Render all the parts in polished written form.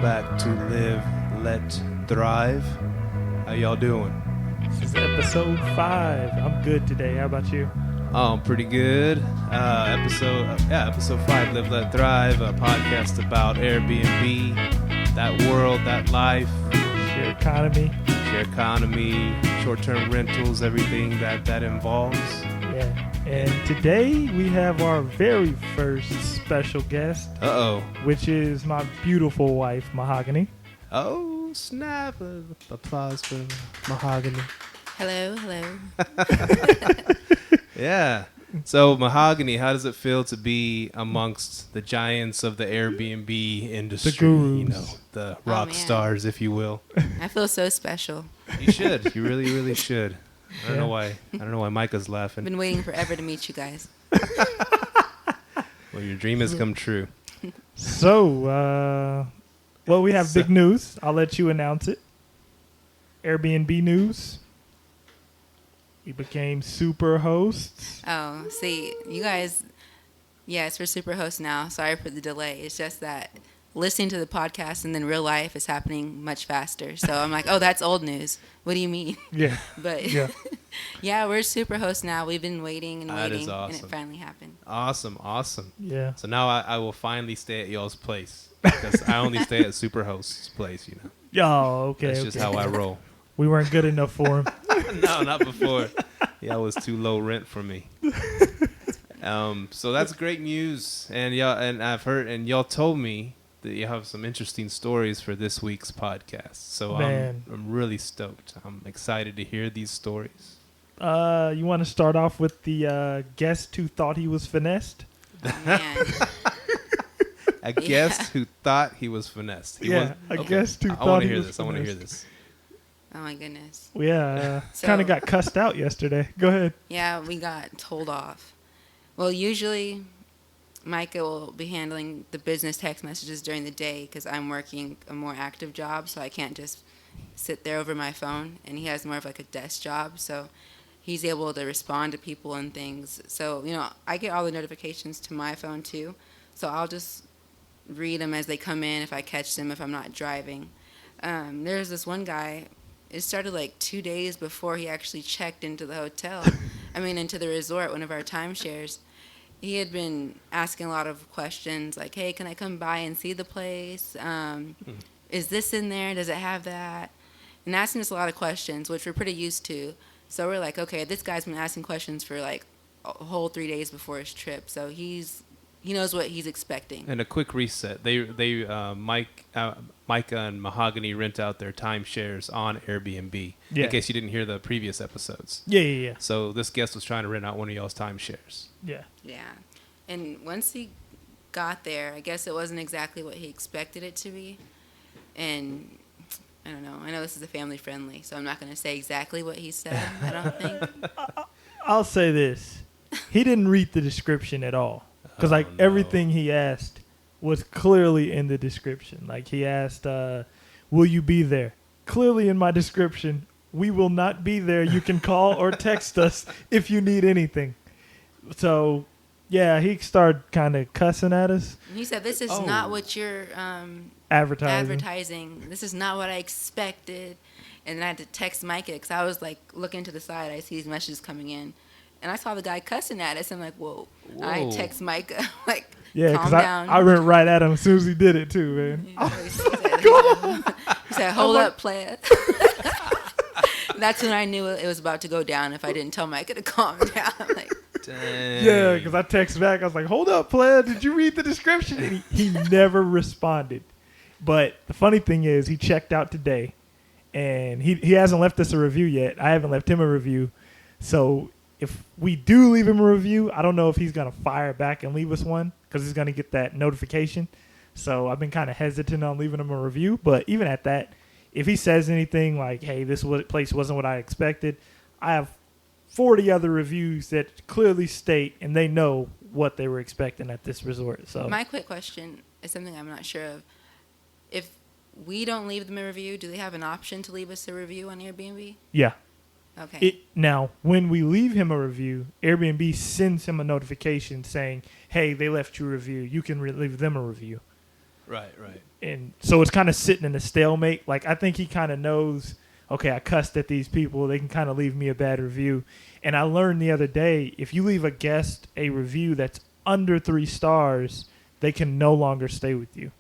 back to Live, Let, Thrive. How y'all doing? This is episode 5. I'm good today. How about you? Oh, I'm pretty good. Episode 5, Live, Let, Thrive, a podcast about Airbnb, that world, that life. Share economy, short-term rentals, everything that involves. Yeah. And today we have our very first special guest. Which is my beautiful wife, Mahogany. Oh, snap. Applause for Mahogany. Hello. Yeah. So, Mahogany, how does it feel to be amongst the giants of the Airbnb industry? The gurus. You know, the rock stars, if you will. I feel so special. You should. You really, really should. I don't know why. I don't know why Micah's laughing. I've been waiting forever to meet you guys. Well, your dream has come true. So, we have big news. I'll let you announce it. Airbnb news. We became Superhosts. Oh, see, you guys, it's for Superhost now. Sorry for the delay. It's just that listening to the podcast and then real life is happening much faster. So I'm like, oh, that's old news. What do you mean? Yeah. But yeah, we're Superhost now. We've been waiting and that waiting, is awesome. and it finally happened. Awesome. Yeah. So now I will finally stay at y'all's place because I only stay at Superhost's place, you know. Oh, okay. That's just how I roll. We weren't good enough for him. No, not before. Yeah, it was too low rent for me. So that's great news, and I've heard, and y'all told me that you have some interesting stories for this week's podcast. So I'm really stoked. I'm excited to hear these stories. You want to start off with the guest who thought he was finessed? Oh, man. A guest who thought he was finessed. Guest who thought he was finessed. I want to hear this. Oh, my goodness. Yeah, kind of got cussed out yesterday. Go ahead. Yeah, we got told off. Well, usually Micah will be handling the business text messages during the day because I'm working a more active job, so I can't just sit there over my phone. And he has more of like a desk job, so he's able to respond to people and things. So, I get all the notifications to my phone too, so I'll just read them as they come in if I catch them if I'm not driving. There's this one guy. It started like 2 days before he actually checked into the into the resort, one of our timeshares. He had been asking a lot of questions like, hey, can I come by and see the place? Is this in there? Does it have that? And asking us a lot of questions, which we're pretty used to. So we're like, okay, this guy's been asking questions for like a whole 3 days before his trip. So he knows what he's expecting. And a quick reset. Micah and Mahogany rent out their timeshares on Airbnb. Yeah. In case you didn't hear the previous episodes. Yeah. So this guest was trying to rent out one of y'all's timeshares. Yeah. And once he got there, I guess it wasn't exactly what he expected it to be. And I don't know. I know this is a family friendly, so I'm not going to say exactly what he said, I don't think. I'll say this. He didn't read the description at all. Because everything he asked was clearly in the description. Like he asked, will you be there? Clearly in my description, we will not be there. You can call or text us if you need anything. So, he started kind of cussing at us. He said, this is not what you're advertising. This is not what I expected. And then I had to text Micah because I was like looking to the side. I see these messages coming in. And I saw the guy cussing at us. I'm like, whoa. I text Micah, like, calm down. I went right at him as soon as he did it, too, man. He said, hold up, player. That's when I knew it was about to go down if I didn't tell Micah to calm down. Like, dang. Yeah, because I texted back. I was like, hold up, player. Did you read the description? And he never responded. But the funny thing is he checked out today, and he hasn't left us a review yet. I haven't left him a review. So if we do leave him a review, I don't know if he's going to fire back and leave us one because he's going to get that notification. So I've been kind of hesitant on leaving him a review. But even at that, if he says anything like, hey, this place wasn't what I expected, I have 40 other reviews that clearly state and they know what they were expecting at this resort. So my quick question is something I'm not sure of. If we don't leave them a review, do they have an option to leave us a review on Airbnb? Yeah. Okay. Now, when we leave him a review, Airbnb sends him a notification saying, hey, they left you a review. You can leave them a review. Right, right. And so it's kind of sitting in a stalemate. Like, I think he kind of knows, okay, I cussed at these people. They can kind of leave me a bad review. And I learned the other day, if you leave a guest a review that's under 3 stars, they can no longer stay with you.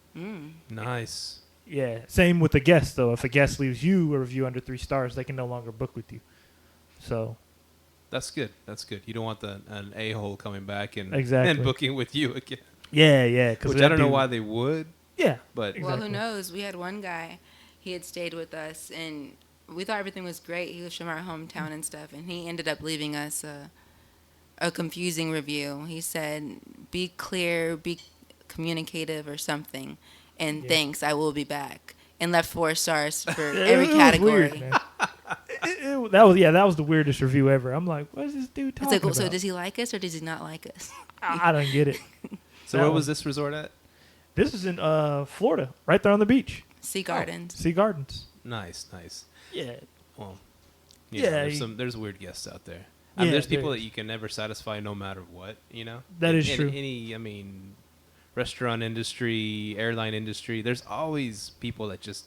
Nice. Yeah. Same with the guest, though. If a guest leaves you a review under 3 stars, they can no longer book with you. So That's good. That's good. You don't want an a-hole coming back and booking with you again. yeah. Which I don't know why they would. Yeah. But Well, who knows? We had one guy, he had stayed with us, and we thought everything was great. He was from our hometown and stuff, and he ended up leaving us a confusing review. He said, be clear, be communicative or something, and thanks, I will be back. And left 4 stars for every category. Was weird, that was the weirdest review ever. I'm like, what is this dude talking about? So does he like us or does he not like us? I don't get it. So where was this resort at? This is in Florida, right there on the beach. Sea Gardens. Sea Gardens. Nice, nice. Yeah. Well, Yeah, there's weird guests out there. I mean, Yeah, there's people there that you can never satisfy no matter what, you know? That is in true. Any, I mean, restaurant industry, airline industry, there's always people that just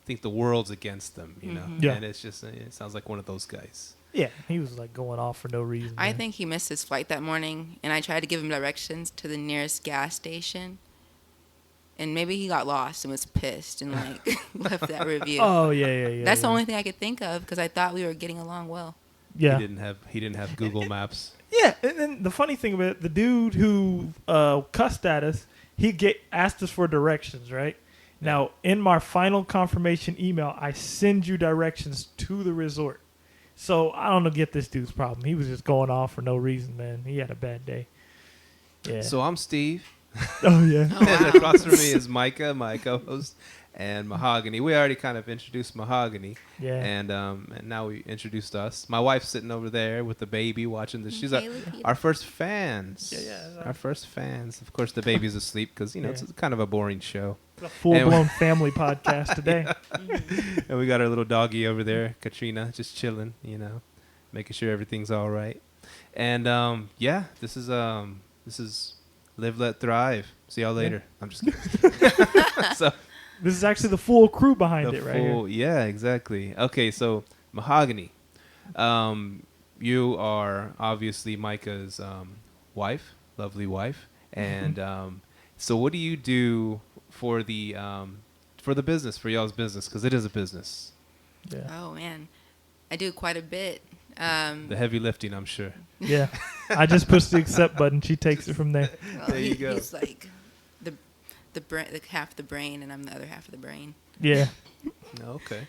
think the world's against them, you know? Yeah. And it's just, it sounds like one of those guys. Yeah, he was like going off for no reason. I man. think he missed his flight that morning, and I tried to give him directions to the nearest gas station. And maybe he got lost and was pissed and like left that review. Oh yeah. That's the only thing I could think of because I thought we were getting along well. Yeah. He didn't have Google Maps. Yeah, and then the funny thing about it, the dude who cussed at us, asked us for directions, right? Now, in my final confirmation email, I send you directions to the resort. So I don't know, get this dude's problem. He was just going off for no reason, man. He had a bad day. Yeah. So I'm Steve. Oh yeah. And across from me is Micah, my co-host, and Mahogany. We already kind of introduced Mahogany. Yeah. And now we introduced us. My wife's sitting over there with the baby watching this. She's Hey, our first fans. Yeah. Our first fans. Of course, the baby's asleep because, you know, it's kind of a boring show. A full-blown family podcast today. And we got our little doggy over there, Katrina, just chilling, you know, making sure everything's all right. And, this is Live, Let, Thrive. See y'all later. I'm just kidding. So This is actually the full crew behind it right here. Yeah, exactly. Okay, so Mahogany. You are obviously Micah's wife, lovely wife. And so what do you do for the business, for y'all's business? Because it is a business. Yeah. Oh man, I do quite a bit. The heavy lifting, I'm sure. Yeah. I just push the accept button. She takes it from there. Well, There you go. He's like the half the brain, and I'm the other half of the brain. Yeah. Okay.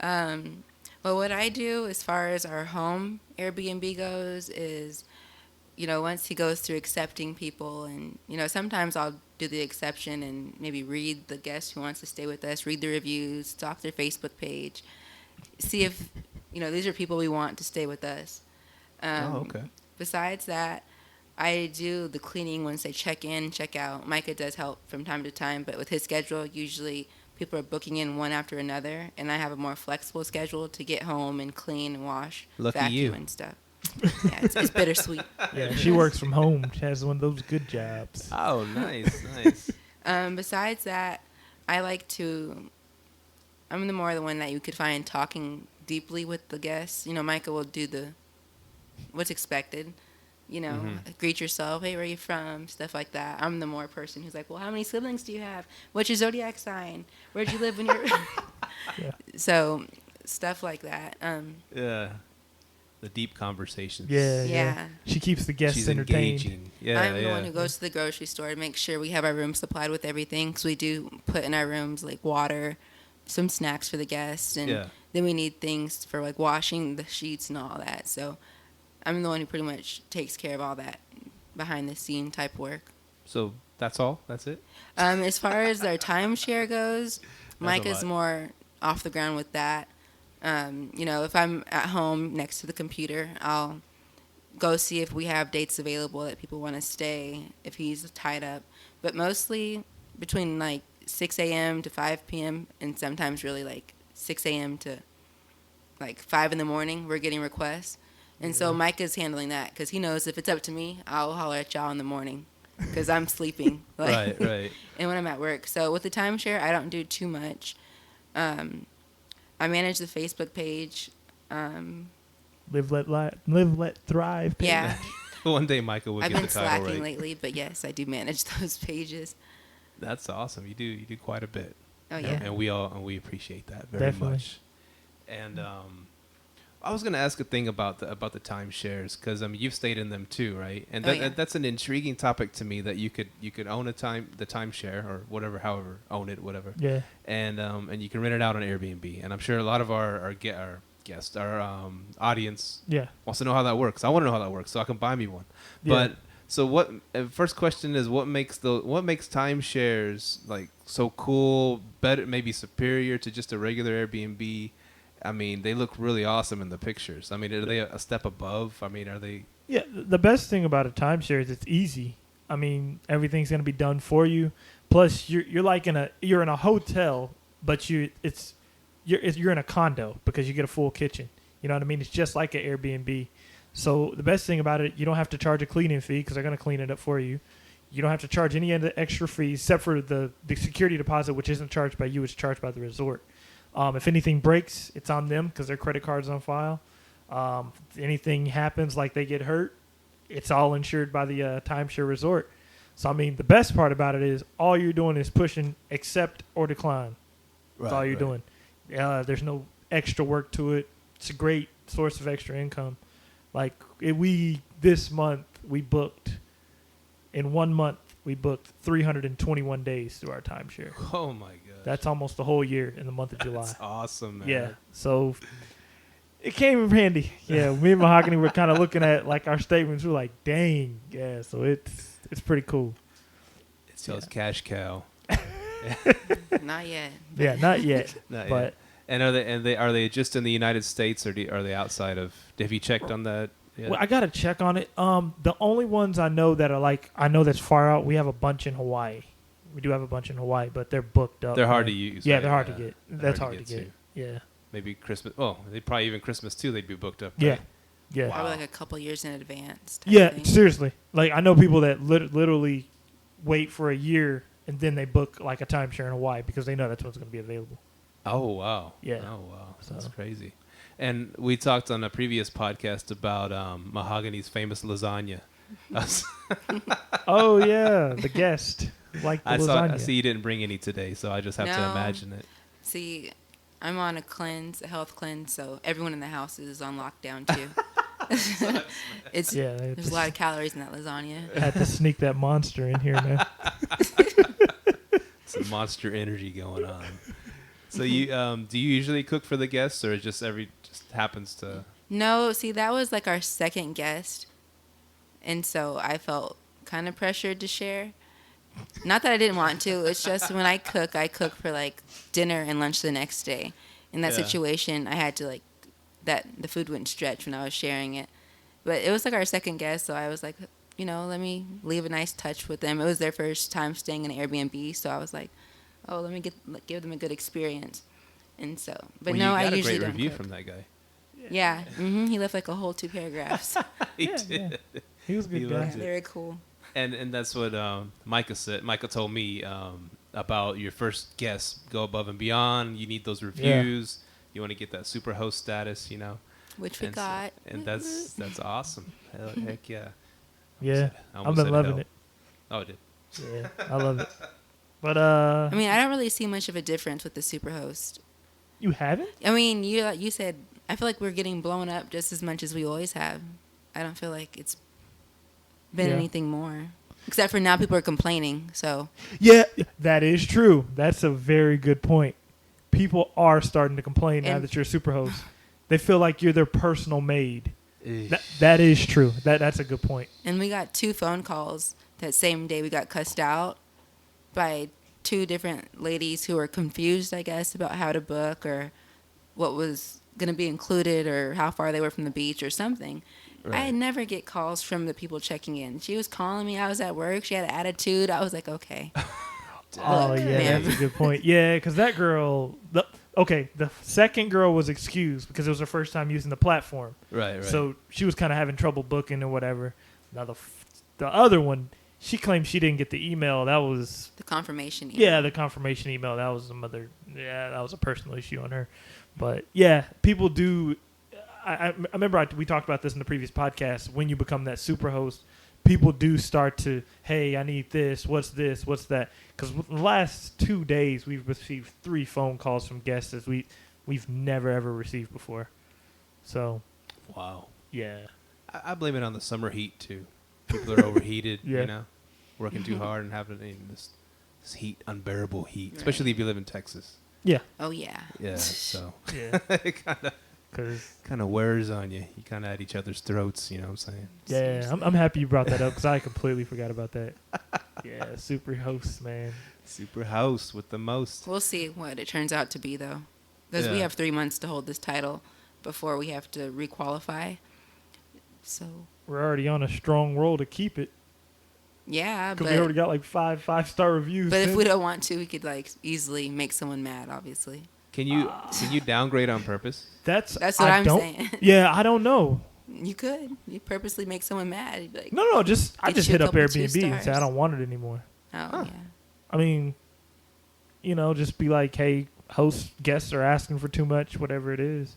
Well, what I do as far as our home Airbnb goes is, you know, once he goes through accepting people, and, you know, sometimes I'll do the exception and maybe read the guest who wants to stay with us, read the reviews, stalk their Facebook page, see if, you know, these are people we want to stay with us. Okay. Besides that, I do the cleaning once they check in, check out. Micah does help from time to time, but with his schedule, usually people are booking in one after another, and I have a more flexible schedule to get home and clean and wash, Lucky vacuum you. and stuff. Yeah, it's bittersweet. Yeah. She works from home. She has one of those good jobs. Oh, nice. Besides that, I like to. I'm the one that you could find talking deeply with the guests. You know, Micah will do what's expected. You know, greet yourself. Hey, where are you from? Stuff like that. I'm the more person who's like, well, how many siblings do you have? What's your zodiac sign? Where'd you live when you were? Yeah. So, stuff like that. Yeah. The deep conversations. Yeah. She keeps the guests She's entertained. engaging. Yeah, I'm the one who goes to the grocery store to make sure we have our room supplied with everything. Because we do put in our rooms like water, some snacks for the guests, and then we need things for like washing the sheets and all that. So I'm the one who pretty much takes care of all that behind the scene type work. So that's all? That's it? As far as their timeshare goes, Mike is lot. more off the ground with that. You know, if I'm at home next to the computer, I'll go see if we have dates available that people want to stay if he's tied up. But mostly between like 6 a.m. to 5 p.m. and sometimes really like 6 a.m. to like 5 in the morning, we're getting requests. And so Mike is handling that because he knows if it's up to me, I'll holler at y'all in the morning. because I'm sleeping. Right. And when I'm at work. So with the timeshare, I don't do too much. I manage the Facebook page. Live, let thrive page. Yeah. One day Michael will I've get been the title slacking right. lately, but yes, I do manage those pages. That's awesome. You do quite a bit. Oh yeah. And we appreciate that very Definitely. much. And I was going to ask a thing about the timeshares, because I mean you've stayed in them too, right? And that's an intriguing topic to me, that you could own the timeshare or whatever, however, own it, whatever. Yeah. And you can rent it out on Airbnb. And I'm sure a lot of our guests, our audience, wants to know how that works. I want to know how that works so I can buy me one. Yeah. But so what? First question is, what makes timeshares like so cool, better, maybe superior to just a regular Airbnb? I mean, they look really awesome in the pictures. I mean, are they a step above? I mean, are they? Yeah, the best thing about a timeshare is it's easy. I mean, everything's gonna be done for you. Plus, you're like in a hotel, but you're in a condo because you get a full kitchen. You know what I mean? It's just like an Airbnb. So the best thing about it, you don't have to charge a cleaning fee because they're gonna clean it up for you. You don't have to charge any of the extra fees except for the security deposit, which isn't charged by you; it's charged by the resort. If anything breaks, it's on them because their credit card's on file. If anything happens, like they get hurt, it's all insured by the timeshare resort. So, I mean, the best part about it is all you're doing is pushing accept or decline. That's all you're doing. There's no extra work to it. It's a great source of extra income. Like, this month, we booked, in 1 month, we booked 321 days through our timeshare. Oh, my God. That's almost the whole year in the month of July. That's awesome, man. Yeah, so it came in handy. Yeah, me and Mahogany were kind of looking at like our statements. We're like, dang, yeah. So it's pretty cool. It sells cash cow. Not yet. Yeah, not yet. Not but yet. And are they just in the United States, or are they outside of? Have you checked on that? Yeah. well, I gotta check on it. The only ones I know that are I know that's far out. We have a bunch in Hawaii. We do have a bunch in Hawaii, but they're booked up. They're hard to use. Yeah, right? they're hard to get. That's hard to get. Too. Yeah. Maybe Christmas. Oh, they probably even Christmas too. They'd be booked up. Yeah. Right? Yeah. Probably like a couple years in advance. Yeah, thing. seriously. Like I know people that literally wait for a year and then they book like a timeshare in Hawaii because they know that's what's going to be available. Oh wow. Yeah. Oh wow. That's So. crazy. And we talked on a previous podcast about Mahogany's famous lasagna. Oh yeah, the guest like the lasagna. I see you didn't bring any today, so I just have to No. imagine it. See, I'm on a health cleanse, so everyone in the house is on lockdown too. There's a lot of calories in that lasagna. I had to sneak that monster in here, man. Some monster energy going on. So you do you usually cook for the guests, or it just happens to? No, see, that was like our second guest, and so I felt kind of pressured to share. Not that I didn't want to. It's just when I cook for like dinner and lunch the next day. In that situation, I had to that the food wouldn't stretch when I was sharing it. But it was like our second guest, so I was like, let me leave a nice touch with them. It was their first time staying in an Airbnb, so I was like, oh, let me give them a good experience. And so, but no, I usually don't. You got a great review cook. from that guy. Yeah, he left like a whole 2 paragraphs. He Yeah, did. yeah. He was a good He guy. loved it. Very cool. And that's what Micah said. Micah told me about your first guest. Go above and beyond. You need those reviews. You want to get that Superhost status, Which we And got. and that's awesome. Heck yeah. Yeah, I I've almost been said loving hell. it. Oh, it did. Yeah, I love it. But I mean, I don't really see much of a difference with the Superhost. you haven't? I mean, you said, I feel like we're getting blown up just as much as we always have. I don't feel like it's been anything more. Except for now people are complaining, so. Yeah, that is true. That's a very good point. People are starting to complain now And- that you're a Superhost. They feel like you're their personal maid. That is true. That's a good point. And we got 2 phone calls that same day. We got cussed out by 2 different ladies who were confused, I guess, about how to book or what was going to be included or how far they were from the beach or something. Right. I never get calls from the people checking in. She was calling me. I was at work. She had an attitude. I was like, okay. Oh, Look, yeah, ma'am. that's a good point. Yeah, because that girl, the second girl was excused because it was her first time using the platform. Right. So she was kind of having trouble booking or whatever. Now the other one, she claimed she didn't get the email. That was The confirmation email. yeah, the confirmation email. That was that was a personal issue on her. But yeah, people do. I remember we talked about this in the previous podcast. When you become that super host, people do start to, hey, I need this. What's this? What's that? Because the last 2 days, we've received 3 phone calls from guests that we've never, ever received before. So, Wow. yeah. I blame it on the summer heat, too. People are overheated, Yeah. you know, working too hard and having this heat, unbearable heat, Right. especially if you live in Texas. Yeah. Oh yeah. Yeah, so Yeah. it Because, kind of wears on you. You kind of at each other's throats, you know what I'm saying? yeah, I'm happy you brought that up because I completely forgot about that. Yeah, super hosts, man. Super house with the most. We'll see what it turns out to be, though, because we Yeah. have 3 months to hold this title before we have to requalify. So We're already on a strong roll to keep it yeah, because we already got like 5-star reviews. but if man. we don't want to, we could like easily make someone mad. Obviously, Can you downgrade on purpose? that's what I I'm don't- saying. Yeah, I don't know. You could. You purposely make someone mad. You'd be like, No, just I Get just you a hit up couple 2 Airbnb and say I stars. don't want it anymore. oh yeah. I mean, just be like, hey, guests are asking for too much, whatever it is,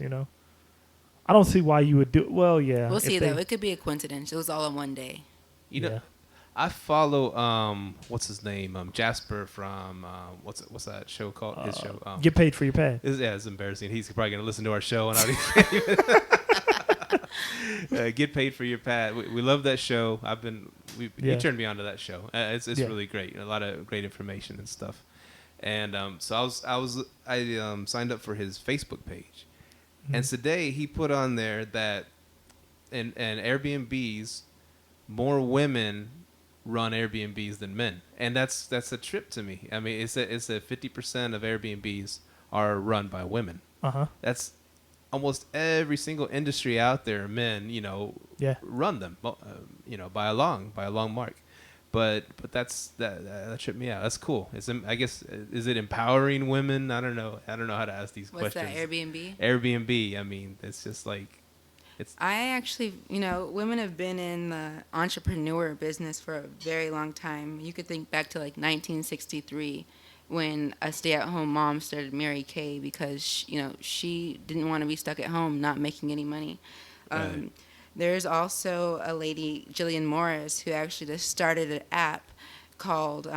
I don't see why you would do. Well, yeah, We'll if see they- though. It could be a coincidence. It was all in one day. You know, Yeah. I follow what's his name? Jasper from what's that show called? His show. Get paid for your pad. It's embarrassing. He's probably gonna listen to our show and get paid for your pad. We love that show. He Yeah. turned me on to that show. It's Yeah. really great. A lot of great information and stuff. And so I signed up for his Facebook page, and today he put on there that in Airbnbs, more women run Airbnbs than men, and that's a trip to me. I mean, it's a 50% of Airbnbs are run by women. That's almost every single industry out there. Men, Yeah. run them, by a long mark. But that tripped me out. That's cool. I guess is it empowering women? I don't know how to ask these What's questions. that, Airbnb? Airbnb. I mean, it's just like I actually, women have been in the entrepreneur business for a very long time. You could think back to like 1963 when a stay-at-home mom started Mary Kay because, she didn't want to be stuck at home not making any money. Right. There's also a lady, Jillian Morris, who actually just started an app called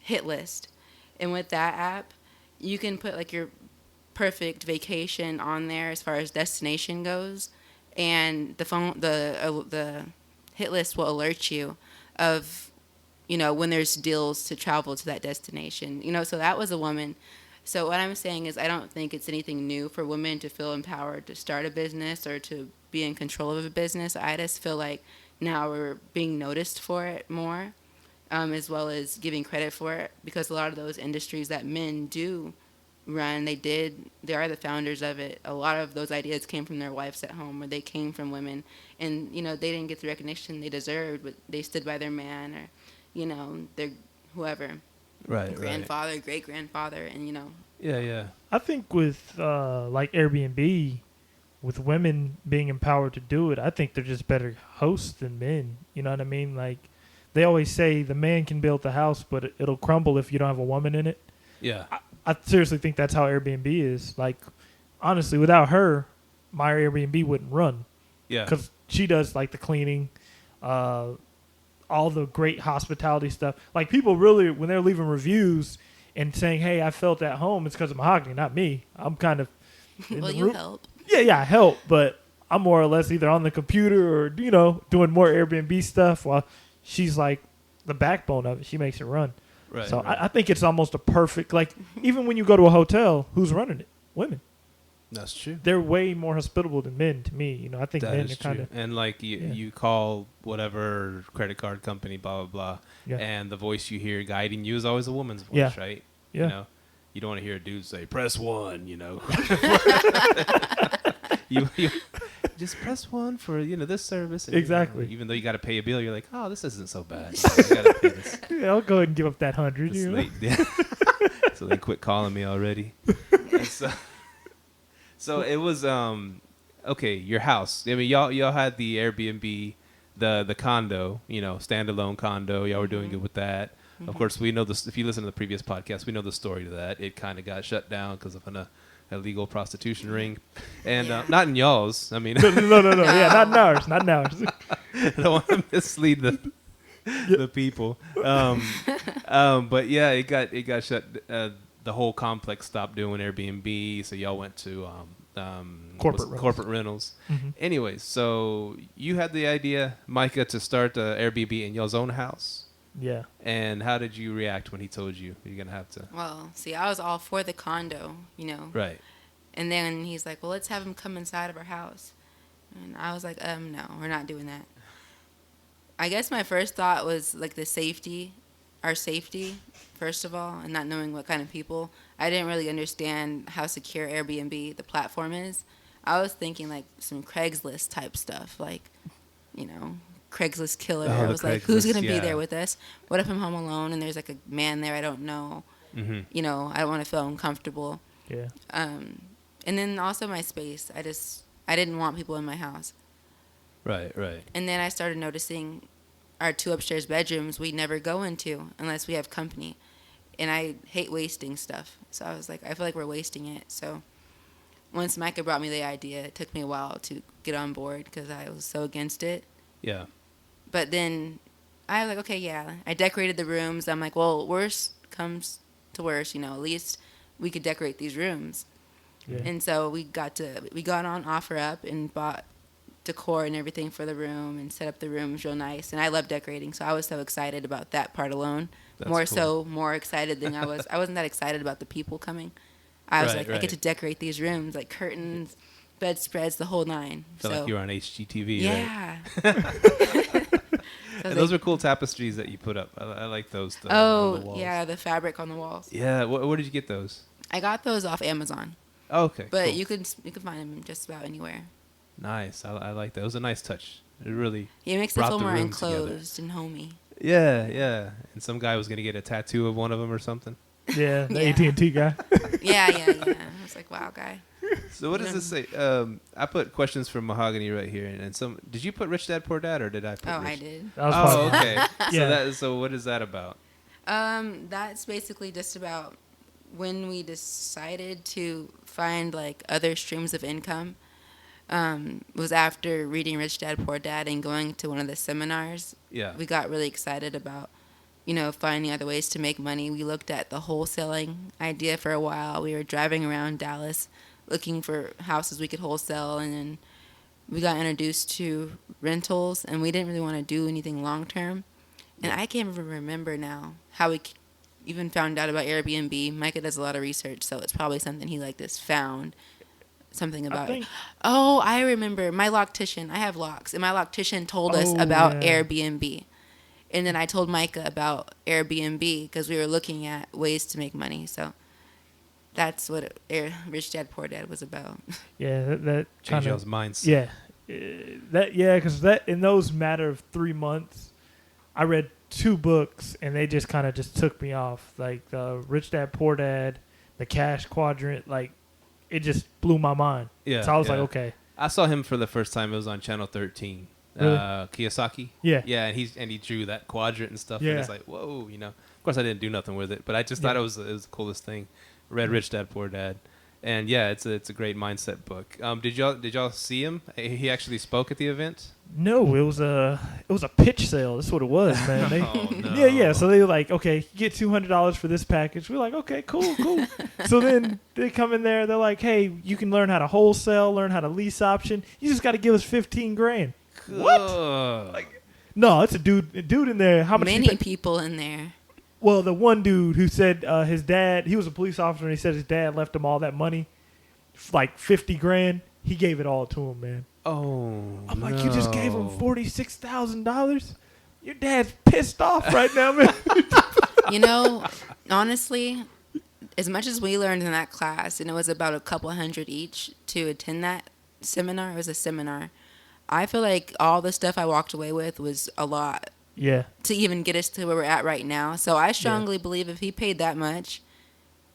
Hit List. And with that app, you can put like your perfect vacation on there as far as destination goes, and the hit list will alert you of when there's deals to travel to that destination. So that was a woman. So what I'm saying is I don't think it's anything new for women to feel empowered to start a business or to be in control of a business. I just feel like now we're being noticed for it more, as well as giving credit for it, because a lot of those industries that men do run, they are the founders of it. A lot of those ideas came from their wives at home, or they came from women, and they didn't get the recognition they deserved, but they stood by their man, or their whoever, grandfather, great grandfather, and yeah. I think with like Airbnb, with women being empowered to do it, I think they're just better hosts than men. You know what I mean? Like they always say, the man can build the house, but it'll crumble if you don't have a woman in it. Yeah. I seriously think that's how Airbnb is. Like, honestly, without her, my Airbnb wouldn't run. Yeah. Because she does, like, the cleaning, all the great hospitality stuff. Like, people really, when they're leaving reviews and saying, hey, I felt at home, it's because of Mahogany, not me. I'm kind of... well, you help. Yeah, I help, but I'm more or less either on the computer or, doing more Airbnb stuff while she's, like, the backbone of it. She makes it run. Right. So right. I think it's almost a perfect, like, even when you go to a hotel, who's running it? Women. That's true. They're way more hospitable than men to me. I think That men is are kind true. of... And like you call whatever credit card company, blah, blah, blah. Yeah. And the voice you hear guiding you is always a woman's voice, Yeah. right? Yeah. You don't want to hear a dude say, press 1, you just press 1 for, this service. And, Exactly. even though you got to pay a bill, you're like, oh, this isn't so bad. You gotta pay this. Yeah, I'll go ahead and give up that 100. This late. So they quit calling me already. And so it was okay. Your house. I mean, y'all had the Airbnb the condo, standalone condo. Y'all were doing good with that. Mm-hmm. Of course, we know this. If you listen to the previous podcast, we know the story to that. It kind of got shut down because of an illegal prostitution ring, and not in y'all's. I mean, no. Yeah, not in ours. Not in ours. I don't want to mislead the people. But yeah, it got shut. The whole complex stopped doing Airbnb, so y'all went to corporate rentals. Mm-hmm. Anyways, so you had the idea, Micah, to start Airbnb in y'all's own house. Yeah. And how did you react when he told you you're gonna have to? Well, see, I was all for the condo, Right. And then he's like, well, let's have him come inside of our house. And I was like, no, we're not doing that. I guess my first thought was like our safety, first of all, and not knowing what kind of people. I didn't really understand how secure Airbnb, the platform, is. I was thinking like some Craigslist type stuff, like, Craigslist killer. I was like, who's going to be there with us? What if I'm home alone and there's like a man there I don't know? Mm-hmm. I don't want to feel uncomfortable. Yeah. And then also my space. I didn't want people in my house. Right. And then I started noticing our 2 upstairs bedrooms we never go into unless we have company. And I hate wasting stuff. So I was like, I feel like we're wasting it. So once Micah brought me the idea, it took me a while to get on board because I was so against it. Yeah. But then I was like, okay, yeah. I decorated the rooms. I'm like, well, worst comes to worst, at least we could decorate these rooms. Yeah. And so we got on OfferUp and bought decor and everything for the room and set up the rooms real nice. And I love decorating, so I was so excited about that part alone. That's cool. More excited than I was. I wasn't that excited about the people coming. I was I get to decorate these rooms, like curtains, bedspreads, the whole nine. Felt like you were on HGTV, yeah. Right? And those are cool tapestries that you put up. I like those. On the walls. Yeah, the fabric on the walls. Yeah, where did you get those? I got those off Amazon. Oh, okay. But cool. you can find them just about anywhere. Nice. I like that. It was a nice touch. It really it makes it feel more enclosed and homey. Yeah. And some guy was gonna get a tattoo of one of them or something. Yeah, the AT&T guy. Yeah. I was like, wow, guy. So what does this say? I put questions from Mahogany right here, and some. Did you put Rich Dad Poor Dad, or did I put? I did. That was okay. Yeah. So what is that about? That's basically just about when we decided to find like other streams of income. Was after reading Rich Dad Poor Dad and going to one of the seminars. Yeah. We got really excited about, finding other ways to make money. We looked at the wholesaling idea for a while. We were driving around Dallas looking for houses we could wholesale, and then we got introduced to rentals, and we didn't really want to do anything long term. And I can't even remember now how we even found out about Airbnb. Micah does a lot of research, so it's probably something he found something about it. Oh, I remember. My loctician. I have locks, and my loctician told us about Airbnb. And then I told Micah about Airbnb because we were looking at ways to make money. So that's what Rich Dad Poor Dad was about. Yeah, that Change y'all's mindset. Yeah, because in those matter of 3 months, I read 2 books and they just kind of just took me off. Like the Rich Dad Poor Dad, the Cash Quadrant, like it just blew my mind. Yeah. So I was like, okay. I saw him for the first time. It was on Channel 13. Really? Kiyosaki. Yeah. Yeah, and he drew that quadrant and stuff. Yeah. And it's like, whoa, Of course, I didn't do nothing with it, but I just thought it was the coolest thing. Read Rich Dad Poor Dad, and yeah, it's a great mindset book. Did y'all see him? He actually spoke at the event. No, it was a pitch sale. That's what it was, man. Oh, no. Yeah. So they were like, okay, you get $200 for this package. We're like, okay, cool. So then they come in there. They're like, hey, you can learn how to wholesale, learn how to lease option. You just got to give us $15,000. What? Like, no, it's a dude in there. How much? Many people in there. Well, the one dude who said his dad, he was a police officer, and he said his dad left him all that money, like $50,000. He gave it all to him, man. Oh, I'm like, you just gave him $46,000? Your dad's pissed off right now, man. Honestly, as much as we learned in that class, and it was about a couple hundred each to attend that seminar, it was a seminar. I feel like all the stuff I walked away with was a lot. Yeah. To even get us to where we're at right now. So I strongly believe if he paid that much,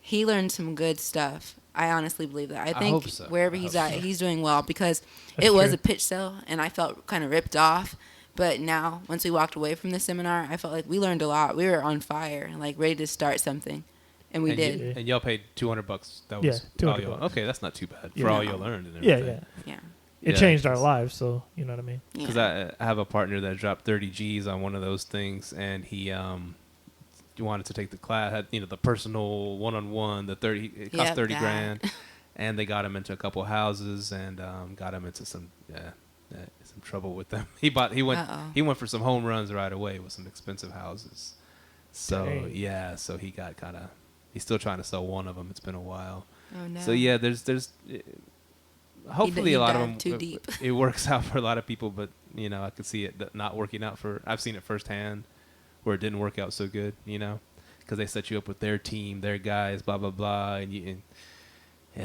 he learned some good stuff. I honestly believe that. I think hope so. Wherever he's at, he's doing well because That's it was true. a pitch sale, and I felt kind of ripped off. But now, once we walked away from the seminar, I felt like we learned a lot. We were on fire, like ready to start something, and we did. And y'all paid $200. That Yeah, was all $200. y'all. Okay, that's not too bad Yeah. for all y'all learned and Yeah, everything. Yeah. It Yeah, changed our 'cause- lives, so you know what I mean. Because Yeah. I have a partner that dropped 30 G's on one of those things, and he wanted to take the class, had the personal one-on-one, it cost Yep, 30 that. grand, and they got him into a couple houses and got him into some trouble with them. He went for some home runs right away with some expensive houses. So Dang. so he got he's still trying to sell one of them. It's been a while. Oh no. So yeah, there's hopefully he a lot of dived them too deep. it works out for a lot of people, but I could see it not working out I've seen it firsthand where it didn't work out so good, because they set you up with their team, their guys, blah blah blah, and They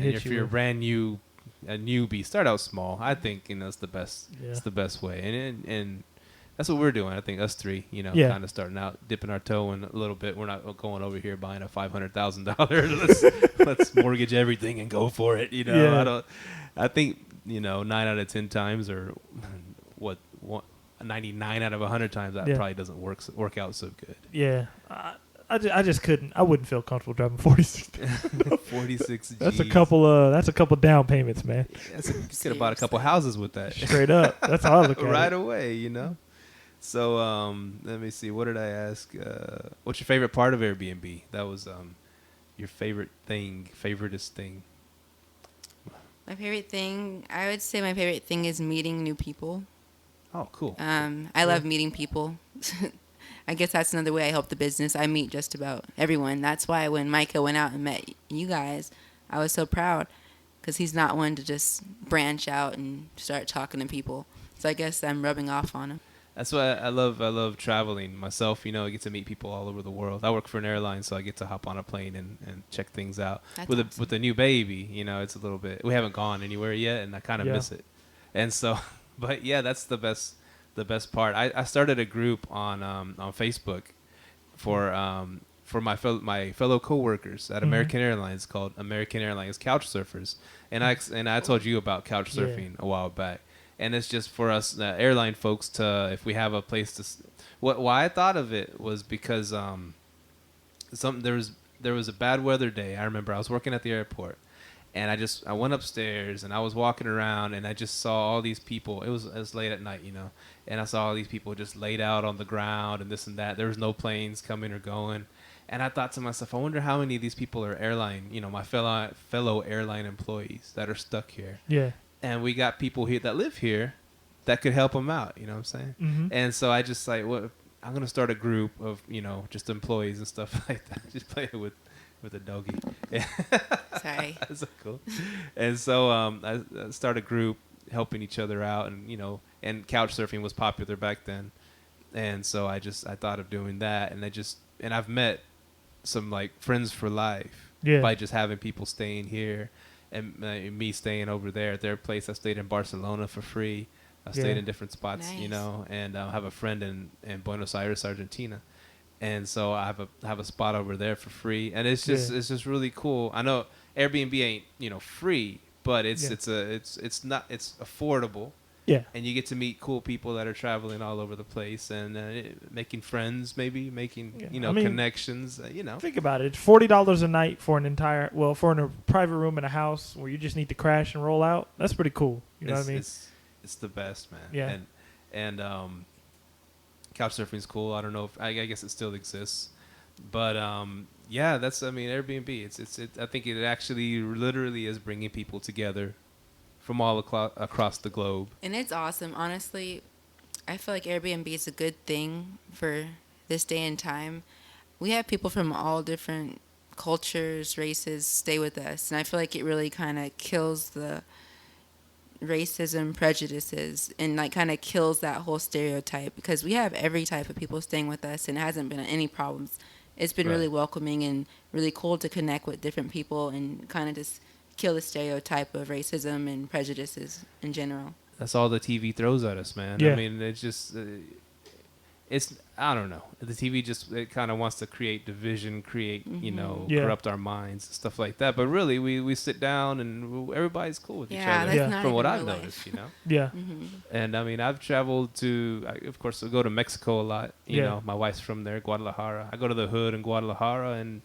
hit if you you're with. a newbie, start out small. I think it's the best. Yeah. It's the best way, and that's what we're doing. I think us three, Yeah. kind of starting out, dipping our toe in a little bit. We're not going over here buying a $500,000. Let's mortgage everything and go for it. Yeah. I think 9 out of 10 times, or 99 out of 100 times, that probably doesn't work out so good. Yeah. I just couldn't. I wouldn't feel comfortable driving 46. 46 G's. That's a couple down payments, man. You could have bought a couple houses with that. Straight up. That's how I look at right it. away, So let me see. What did I ask? What's your favorite part of Airbnb? That was your favoritist thing. My favorite thing, I would say my favorite thing is meeting new people. Oh, cool. I love meeting people. I guess that's another way I help the business. I meet just about everyone. That's why when Micah went out and met you guys, I was so proud, because he's not one to just branch out and start talking to people. So I guess I'm rubbing off on him. That's why I love traveling myself. I get to meet people all over the world. I work for an airline, so I get to hop on a plane and check things out. That's with awesome. with a new baby, it's a little bit. We haven't gone anywhere yet, and I kind of miss it. And so, but yeah, that's the best part. I started a group on Facebook for my fellow coworkers at American Airlines called American Airlines Couch Surfers, and I told you about couch surfing a while back. And it's just for us airline folks to, if we have a place to. Why I thought of it was because there was a bad weather day. I remember I was working at the airport, and I went upstairs and I was walking around and I just saw all these people. It was late at night, and I saw all these people just laid out on the ground and this and that. There was no planes coming or going, and I thought to myself, I wonder how many of these people are airline, my fellow airline employees that are stuck here. Yeah. And we got people here that live here that could help them out, you know what I'm saying? Mm-hmm. And so I just I'm going to start a group of, just employees and stuff like that. Just play it with a doggy. Sorry. That's so cool. And so I started a group helping each other out, and, and couch surfing was popular back then. And so I thought of doing that, and I've met some friends for life by just having people staying here. And me staying over there at their place. I stayed in Barcelona for free. I stayed in different spots, Nice. and I have a friend in Buenos Aires, Argentina, and so I have a spot over there for free. And it's just really cool. I know Airbnb ain't free, but it's affordable. Yeah. And you get to meet cool people that are traveling all over the place and making friends, maybe making connections. Think about it. It's $40 a night for for a private room in a house where you just need to crash and roll out. That's pretty cool. You know what I mean? It's the best, man. Yeah. And couch surfing is cool. I don't know if I guess it still exists, but that's Airbnb. I think it actually literally is bringing people together from all across the globe. And it's awesome. Honestly, I feel like Airbnb is a good thing for this day and time. We have people from all different cultures, races stay with us. And I feel like it really kind of kills the racism, prejudices, and kind of kills that whole stereotype, because we have every type of people staying with us and it hasn't been any problems. It's been really welcoming and really cool to connect with different people and kind of just kill the stereotype of racism and prejudices in general. That's all the TV throws at us, man. Yeah. I mean, it's just I don't know. The TV just it kind of wants to create division, Yeah. corrupt our minds and stuff like that. But really, we sit down and everybody's cool with each Yeah, other. that's Yeah. not From even what real I've life. noticed, Yeah. And I mean, I've traveled of course, I go to Mexico a lot. You Yeah. know, my wife's from there, Guadalajara. I go to the hood in Guadalajara, and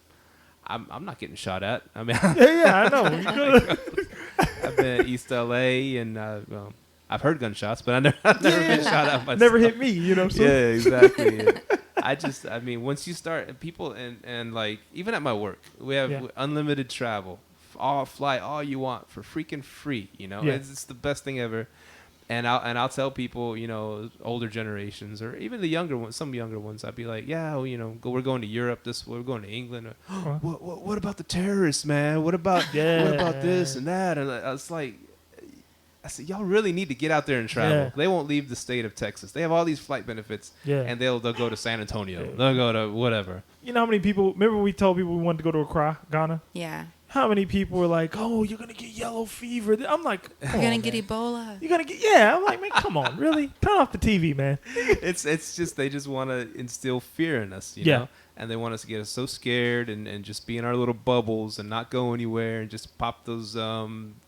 I'm not getting shot at. I mean, Yeah, I know. I've been at East LA, and I've heard gunshots, but I've never been shot at myself. Never hit me, you know. So. Yeah, exactly. I mean, once you start, people and like even at my work, we have unlimited travel. Fly all you want for freaking free. You know, Yeah. it's the best thing ever. And I'll tell people, you know, older generations or even the younger ones, some younger ones, I'd be like, yeah, well, you know, we're going to Europe. We're going to England. What about the terrorists, man? What about this and that? And I was like, I said, y'all really need to get out there and travel. Yeah. They won't leave the state of Texas. They have all these flight benefits, and they'll go to San Antonio. Yeah. They'll go to whatever. You know how many people? Remember we told people we wanted to go to Accra, Ghana. Yeah. How many people were like, "Oh, you're gonna get yellow fever"? I'm like, You're going to get Ebola. You're gonna get I'm like, man, come on, really? Turn off the TV, man. It's just they just want to instill fear in us, you know, and they want us to get us so scared and just be in our little bubbles and not go anywhere and just pop those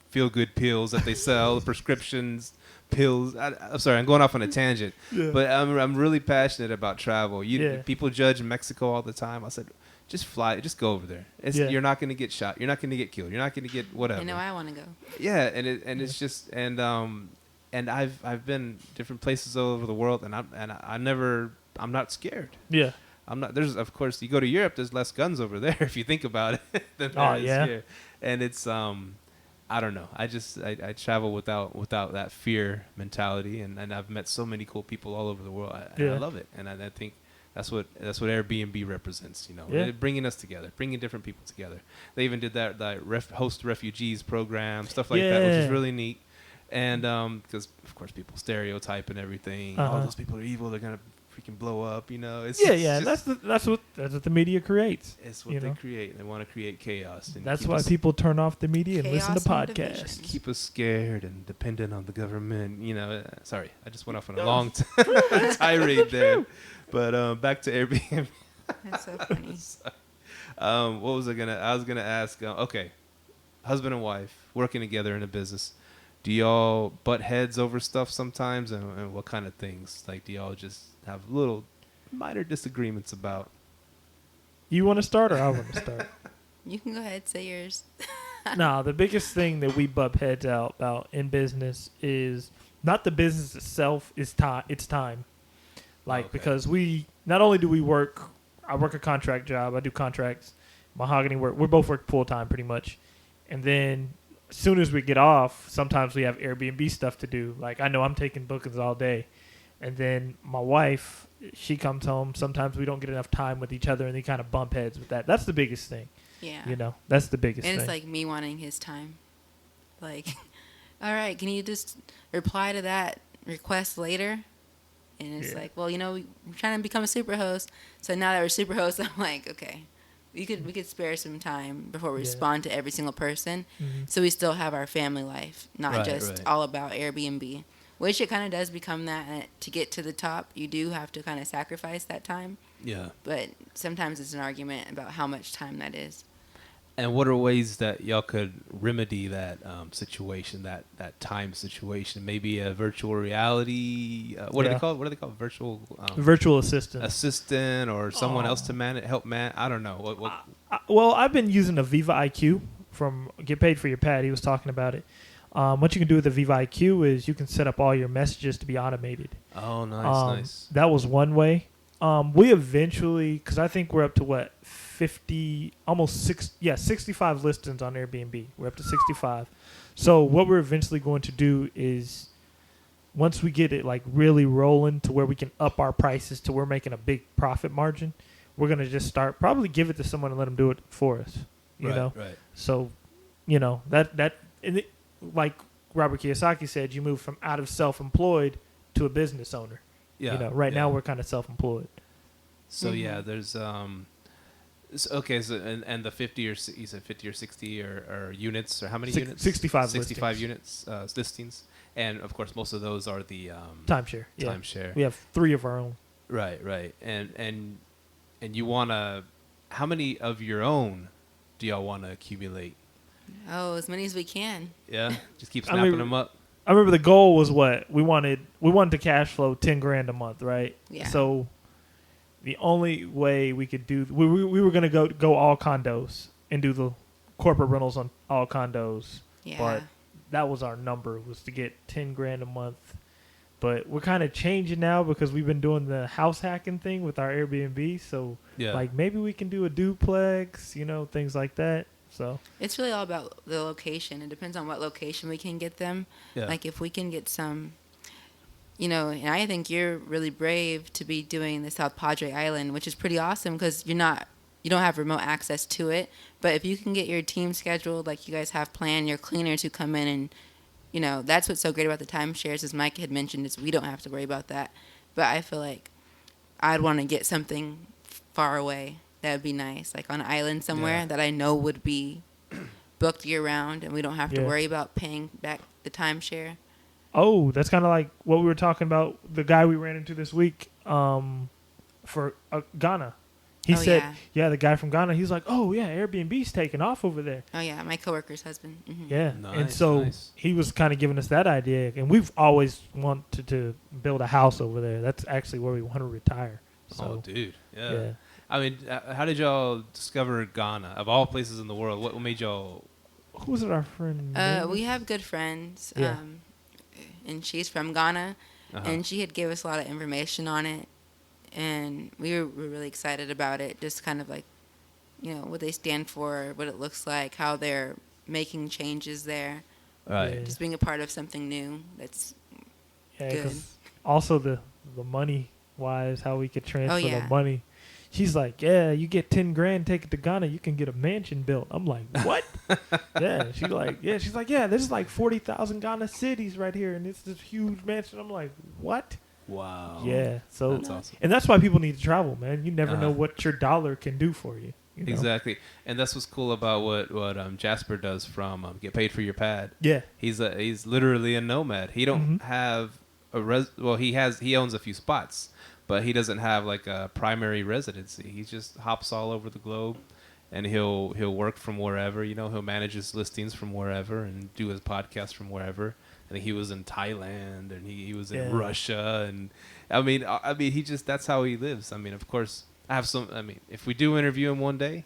feel good pills that they sell, prescriptions pills. I'm sorry, I'm going off on a tangent, but I'm really passionate about travel. People judge Mexico all the time. I said, just fly, just go over there. You're not going to get shot. You're not going to get killed. You're not going to get whatever. I know I want to go. Yeah, it's just and I've been different places all over the world, and I'm not scared. Yeah. I'm not. There's of course you go to Europe. There's less guns over there if you think about it than there is here, and it's I don't know. I travel without that fear mentality, and I've met so many cool people all over the world. I love it, and I think that's what Airbnb represents. You know, They're bringing us together, bringing different people together. They even did that host refugees program, stuff like that, which is really neat. And because of course people stereotype and everything. Oh, those people are evil. They're gonna freaking blow up. You know. It's that's what the media creates. It's what they create. They want to create chaos. And that's why people turn off the media and listen to podcasts. Keep us scared and dependent on the government. You know. Sorry, I just went off on a long tirade there. But back to Airbnb. That's so funny. What was I was gonna ask. Okay, husband and wife working together in a business. Do y'all butt heads over stuff sometimes, and what kind of things? Like, do y'all just have little minor disagreements about? You want to start, or I want to start? You can go ahead, say yours. No, the biggest thing that we butt heads out about in business is not the business itself. It's time. Because we not only do we work, I work a contract job. I do contracts. Mahogany work. We both work full time pretty much, and then as soon as we get off, sometimes we have Airbnb stuff to do. Like I know I'm taking bookings all day, and then my wife, she comes home. Sometimes we don't get enough time with each other, and they kind of bump heads with that. That's the biggest thing. Yeah. You know, that's the biggest thing. And it's like me wanting his time. Like, all right, can you just reply to that request later? And it's like, well, you know, we're trying to become a Superhost. So now that we're Superhost, I'm like, okay, we could spare some time before we respond to every single person. Mm-hmm. So we still have our family life, not all about Airbnb. Which it kind of does become that. And to get to the top, you do have to kind of sacrifice that time. Yeah. But sometimes it's an argument about how much time that is. And what are ways that y'all could remedy that situation, that time situation? Maybe a virtual reality. What are they called? What are they called? Virtual assistant, or someone else to help man. I don't know. Well, I've been using a Viva IQ from Get Paid for Your Pad. He was talking about it. What you can do with the Viva IQ is you can set up all your messages to be automated. Oh, nice. That was one way. We eventually, because I think we're up to 65 listings on Airbnb. We're up to 65. So what we're eventually going to do is once we get it like really rolling to where we can up our prices to we're making a big profit margin, we're going to just probably give it to someone and let them do it for us. You know? Right. So, you know, like Robert Kiyosaki said, you move from out of self-employed to a business owner. Yeah. You know, now we're kind of self-employed. So there's okay. So and the 50 or you said 50 or 60 or units, or how many units? 65 units listings, and of course most of those are the timeshare. Timeshare. We have 3 of our own. Right. And you wanna, how many of your own do y'all want to accumulate? Oh, as many as we can. Yeah, just keep snapping them up. I remember the goal was what we wanted. We wanted to cash flow $10,000 a month, right? Yeah. So the only way we could do we were gonna go all condos and do the corporate rentals on all condos. Yeah. But that was our number, was to get $10,000 a month. But we're kind of changing now because we've been doing the house hacking thing with our Airbnb. So like maybe we can do a duplex, things like that. So it's really all about the location. It depends on what location we can get them. Yeah. Like if we can get some, and I think you're really brave to be doing the South Padre Island, which is pretty awesome because you don't have remote access to it. But if you can get your team scheduled, like you guys have planned, your cleaners who come in and, that's what's so great about the timeshares, as Mike had mentioned, is we don't have to worry about that. But I feel like I'd want to get something far away. That would be nice, like on an island somewhere that I know would be booked year round, and we don't have to worry about paying back the timeshare. Oh, that's kind of like what we were talking about. The guy we ran into this week for Ghana. He said, the guy from Ghana, he's like, oh, yeah, Airbnb's taking off over there. Oh, yeah, my coworker's husband. Mm-hmm. Yeah, nice, and so he was kind of giving us that idea. And we've always wanted to build a house over there. That's actually where we want to retire. So, oh, dude, yeah. I mean, how did y'all discover Ghana? Of all places in the world, what made y'all... Who was it, our friend? We have good friends, Yeah. and she's from Ghana, and she had gave us a lot of information on it. And we were really excited about it, just kind of like, what they stand for, what it looks like, how they're making changes there. Right. Yeah. Just being a part of something new that's good. 'Cause also the money-wise, how we could transfer the money. She's like, yeah, you get $10,000, take it to Ghana, you can get a mansion built. I'm like, what? She's like, there's like 40,000 Ghana cities right here, and it's this huge mansion. I'm like, what? Wow. Yeah, so that's awesome. And that's why people need to travel, man. You never know what your dollar can do for you. Exactly, and that's what's cool about what Jasper does from Get Paid for Your Pad. Yeah, he's literally a nomad. He don't have he owns a few spots, but he doesn't have like a primary residency. He just hops all over the globe, and he'll work from wherever. He'll manage his listings from wherever and do his podcast from wherever. I think he was in Thailand and he was in Russia, and I mean he just, that's how he lives. I mean, of course, if we do interview him one day,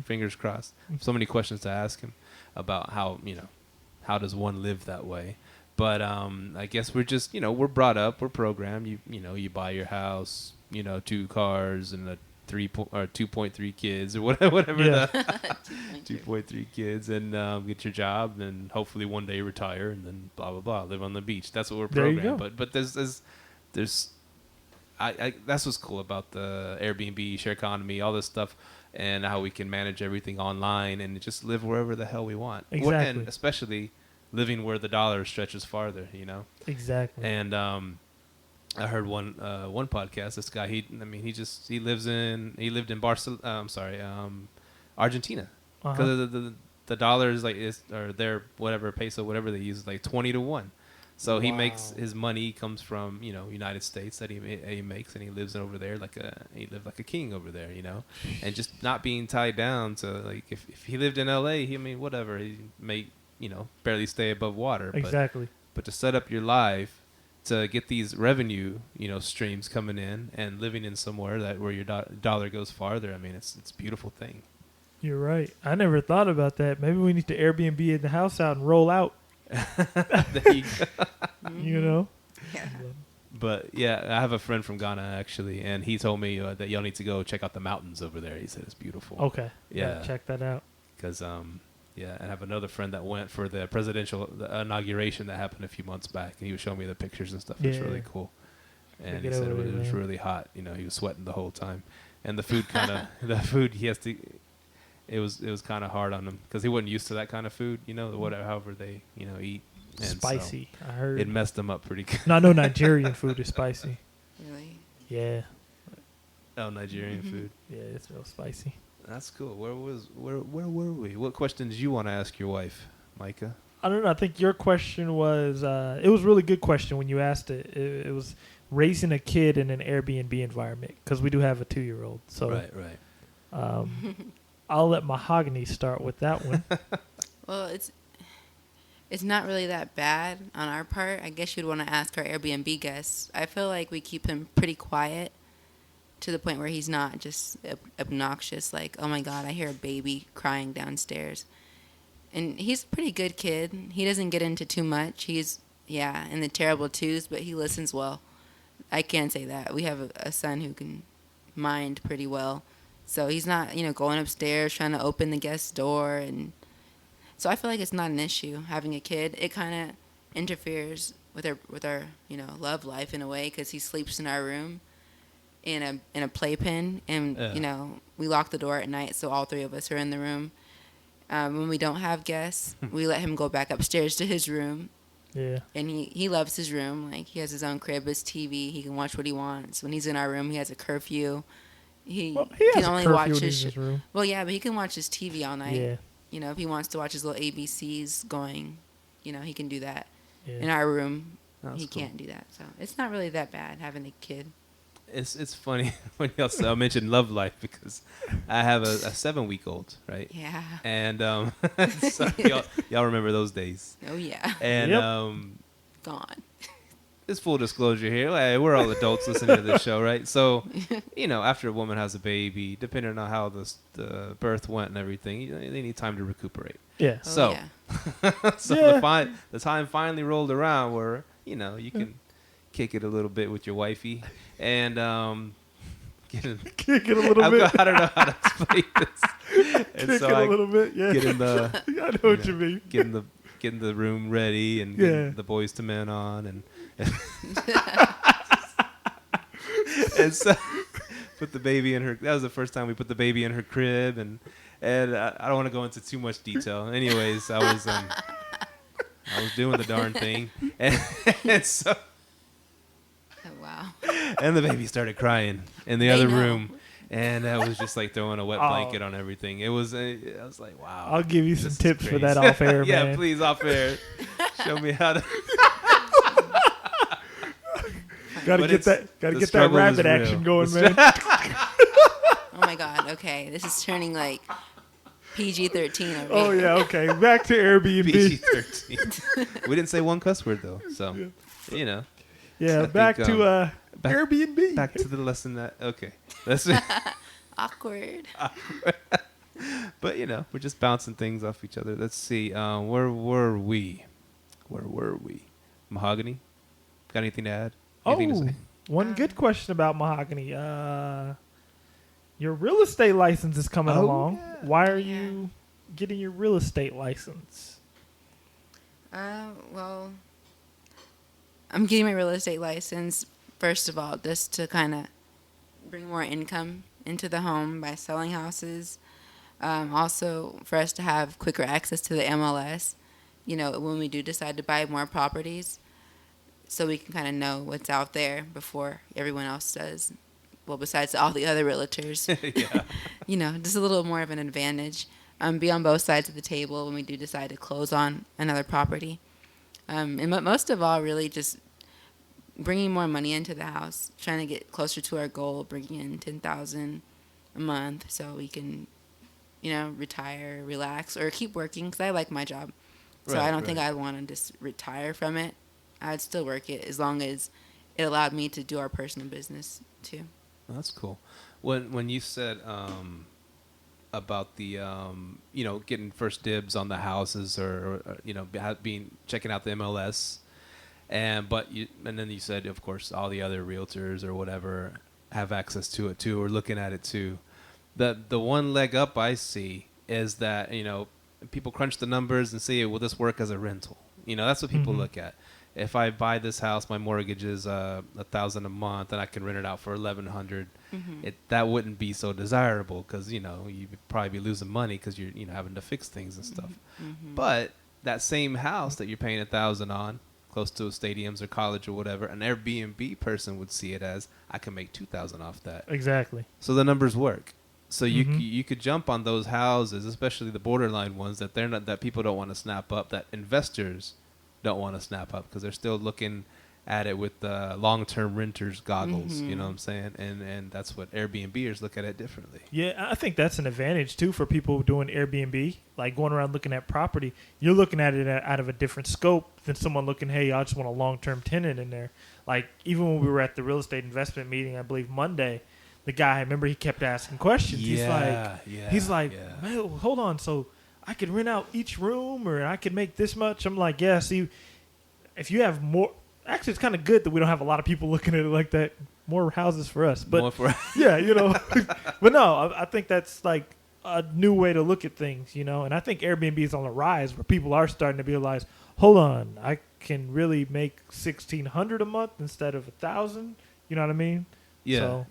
fingers crossed, so many questions to ask him about how does one live that way. But I guess we're just, we're brought up, we're programmed. You buy your house, 2 cars and a 2.3 kids or whatever the 2.3 kids, and get your job, and hopefully one day retire, and then blah blah blah, live on the beach. That's what we're programmed. But there's that's what's cool about the Airbnb, share economy, all this stuff, and how we can manage everything online and just live wherever the hell we want. Exactly. And especially living where the dollar stretches farther. Exactly. And I heard one podcast. This guy, he lived in Argentina, because the dollar is or their whatever peso, whatever they use, is like 20-1. So he makes his money comes from United States that he makes, and he lives over there like a king over there, and just not being tied down to, like, if he lived in LA, he may barely stay above water. Exactly. But to set up your life to get these revenue, streams coming in, and living in somewhere where your dollar goes farther, I mean, it's a beautiful thing. You're right. I never thought about that. Maybe we need to Airbnb in the house out and roll out. There you go. Yeah. But yeah, I have a friend from Ghana actually, and he told me that y'all need to go check out the mountains over there. He said it's beautiful. Okay. Yeah. Check that out. Because and I have another friend that went for the the inauguration that happened a few months back, and he was showing me the pictures and stuff. It's really cool. And he said it was really hot. He was sweating the whole time, and the food It was kind of hard on him because he wasn't used to that kind of food, however they, eat. And spicy, so I heard. It messed him up pretty good. No, I know Nigerian food is spicy. Really? Yeah. Oh, Nigerian food. Yeah, it's real spicy. That's cool. Where were we? What question did you want to ask your wife, Micah? I don't know. I think your question was, it was a really good question when you asked it. It was raising a kid in an Airbnb environment, because we do have a 2-year-old. So Right. I'll let Mahogany start with that one. Well, it's not really that bad on our part. I guess you'd want to ask our Airbnb guests. I feel like we keep him pretty quiet to the point where he's not just obnoxious, like, oh my God, I hear a baby crying downstairs. And he's a pretty good kid. He doesn't get into too much. He's, in the terrible twos, but he listens well. I can say that. We have a son who can mind pretty well. So he's not, going upstairs trying to open the guest door. And so I feel like it's not an issue having a kid. It kind of interferes with our love life in a way, because he sleeps in our room in a playpen, and we lock the door at night, so all three of us are in the room. When we don't have guests, we let him go back upstairs to his room. Yeah. And he loves his room. Like, he has his own crib, his TV. He can watch what he wants. When he's in our room, he has a curfew. He has can only a watch curfew in his his room. Well, yeah, but he can watch his TV all night. Yeah. If he wants to watch his little ABCs going, he can do that. Yeah. In our room, That's he cool. can't do that. So it's not really that bad having a kid. It's funny when y'all mentioned love life, because I have a 7-week-old, right? Yeah. And so y'all remember those days. Oh, yeah. And Gone. it's full disclosure here. Like, we're all adults listening to this show, right? So, after a woman has a baby, depending on how the birth went and everything, they need time to recuperate. Yeah. Oh, So, yeah. the time finally rolled around where, you can kick it a little bit with your wifey and Kick it a little bit. I don't know how to explain this. And Kick so it I a little bit. Yeah. get in the I know what you mean. getting the room ready and getting the boys to men on and and so put the baby in her. That was the first time we put the baby in her crib, and I don't want to go into too much detail. Anyways, I was doing the darn thing, and so. Oh, wow. And the baby started crying in the other room, and I was just like throwing a wet blanket on everything. It was, I was like, wow. I'll give you some tips for that off air, yeah, man. please, off air. Show me how to. Gotta get that rabbit action going, man. Oh, my God. Okay. This is turning like PG-13 over Oh, here. yeah, okay. Back to Airbnb. PG-13. We didn't say one cuss word, though, so, Yeah, back to Airbnb. Back to the lesson that, okay. That's Awkward. But, we're just bouncing things off each other. Let's see. Where were we? Mahogany? Got anything to add? Anything to say? One good question about Mahogany. Your real estate license is coming along. Yeah. Why are you getting your real estate license? Well, I'm getting my real estate license, first of all, just to kind of bring more income into the home by selling houses. Also, for us to have quicker access to the MLS, when we do decide to buy more properties, so we can kind of know what's out there before everyone else does. Well, besides all the other realtors. Yeah. Just a little more of an advantage. Be on both sides of the table when we do decide to close on another property. And most of all, really just bringing more money into the house, trying to get closer to our goal, bringing in $10,000 a month so we can, retire, relax, or keep working, because I like my job. So I don't think I'd want to just retire from it. I'd still work it as long as it allowed me to do our personal business too. Well, that's cool. When you said about the getting first dibs on the houses or checking out the MLS, and then you said, of course, all the other realtors or whatever have access to it too, or looking at it too. The one leg up I see is that people crunch the numbers and say, will this work as a rental? That's what people look at. If I buy this house, my mortgage is $1,000 a month, and I can rent it out for $1,100. That wouldn't be so desirable because you'd probably be losing money because you're having to fix things and stuff. But that same house that you're paying $1,000 on, close to stadiums or college or whatever, an Airbnb person would see it as I can make $2,000 off that. Exactly. So the numbers work. So you could jump on those houses, especially the borderline ones that people don't want to snap up, that investors don't want to snap up because they're still looking at it with long-term renters goggles. You know what I'm saying? And that's what Airbnbers look at it differently. Yeah, I think that's an advantage too for people doing Airbnb, like going around looking at property. You're looking at it out of a different scope than someone looking, hey, I just want a long-term tenant in there. Like even when we were at the real estate investment meeting, I believe Monday, the guy, I remember he kept asking questions. He's like, man, hold on, so I could rent out each room or I could make this much? I'm like, yeah, see, if you have more, actually it's kind of good that we don't have a lot of people looking at it like that. More houses for us. But yeah, you know, but no, I think that's like a new way to look at things, you know, and I think Airbnb is on the rise where people are starting to realize, hold on, I can really make $1,600 a month instead of $1,000. You know what I mean? Yeah,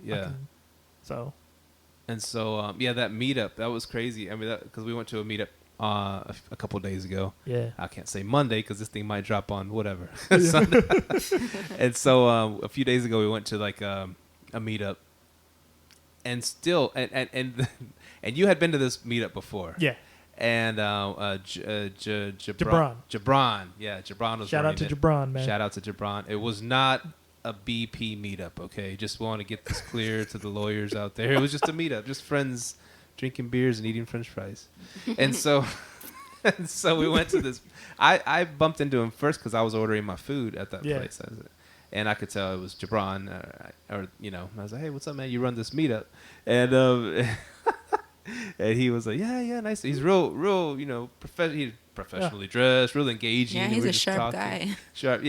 So that meetup, that was crazy. I mean, because we went to a meetup a couple of days ago. Yeah. I can't say Monday because this thing might drop on whatever. Sunday. And so a few days ago we went to like a meetup, and still and you had been to this meetup before. Yeah. And Jabron, yeah, Jabron was shout out to Jabron, man. Shout out to Jabron. It was not a BP meetup, okay? Just want to get this clear to the lawyers out there. It was just a meetup, just friends drinking beers and eating French fries. And so we went to this. I bumped into him first because I was ordering my food at that place. And I could tell it was Jabron, or you know, I was like, hey, what's up, man? You run this meetup. And and he was like, yeah, nice. He's real, you know, professionally dressed, real engaging. Yeah, he's a sharp guy. Sharp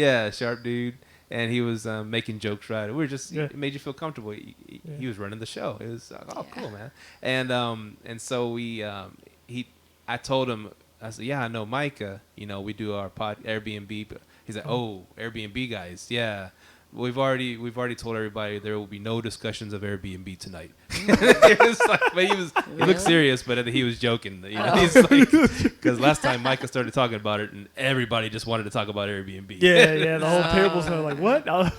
dude. And he was making jokes, right? We were just it made you feel comfortable. He was running the show. It was cool, man. And so I told him, I said, yeah, I know Micah. You know, we do our Airbnb. But he's like, oh, Airbnb guys, yeah. We've already told everybody there will be no discussions of Airbnb tonight. It was like, but he looked serious, but he was joking. You know, he's like, because last time Micah started talking about it, and everybody just wanted to talk about Airbnb. Yeah, the whole table's kind of like, what? And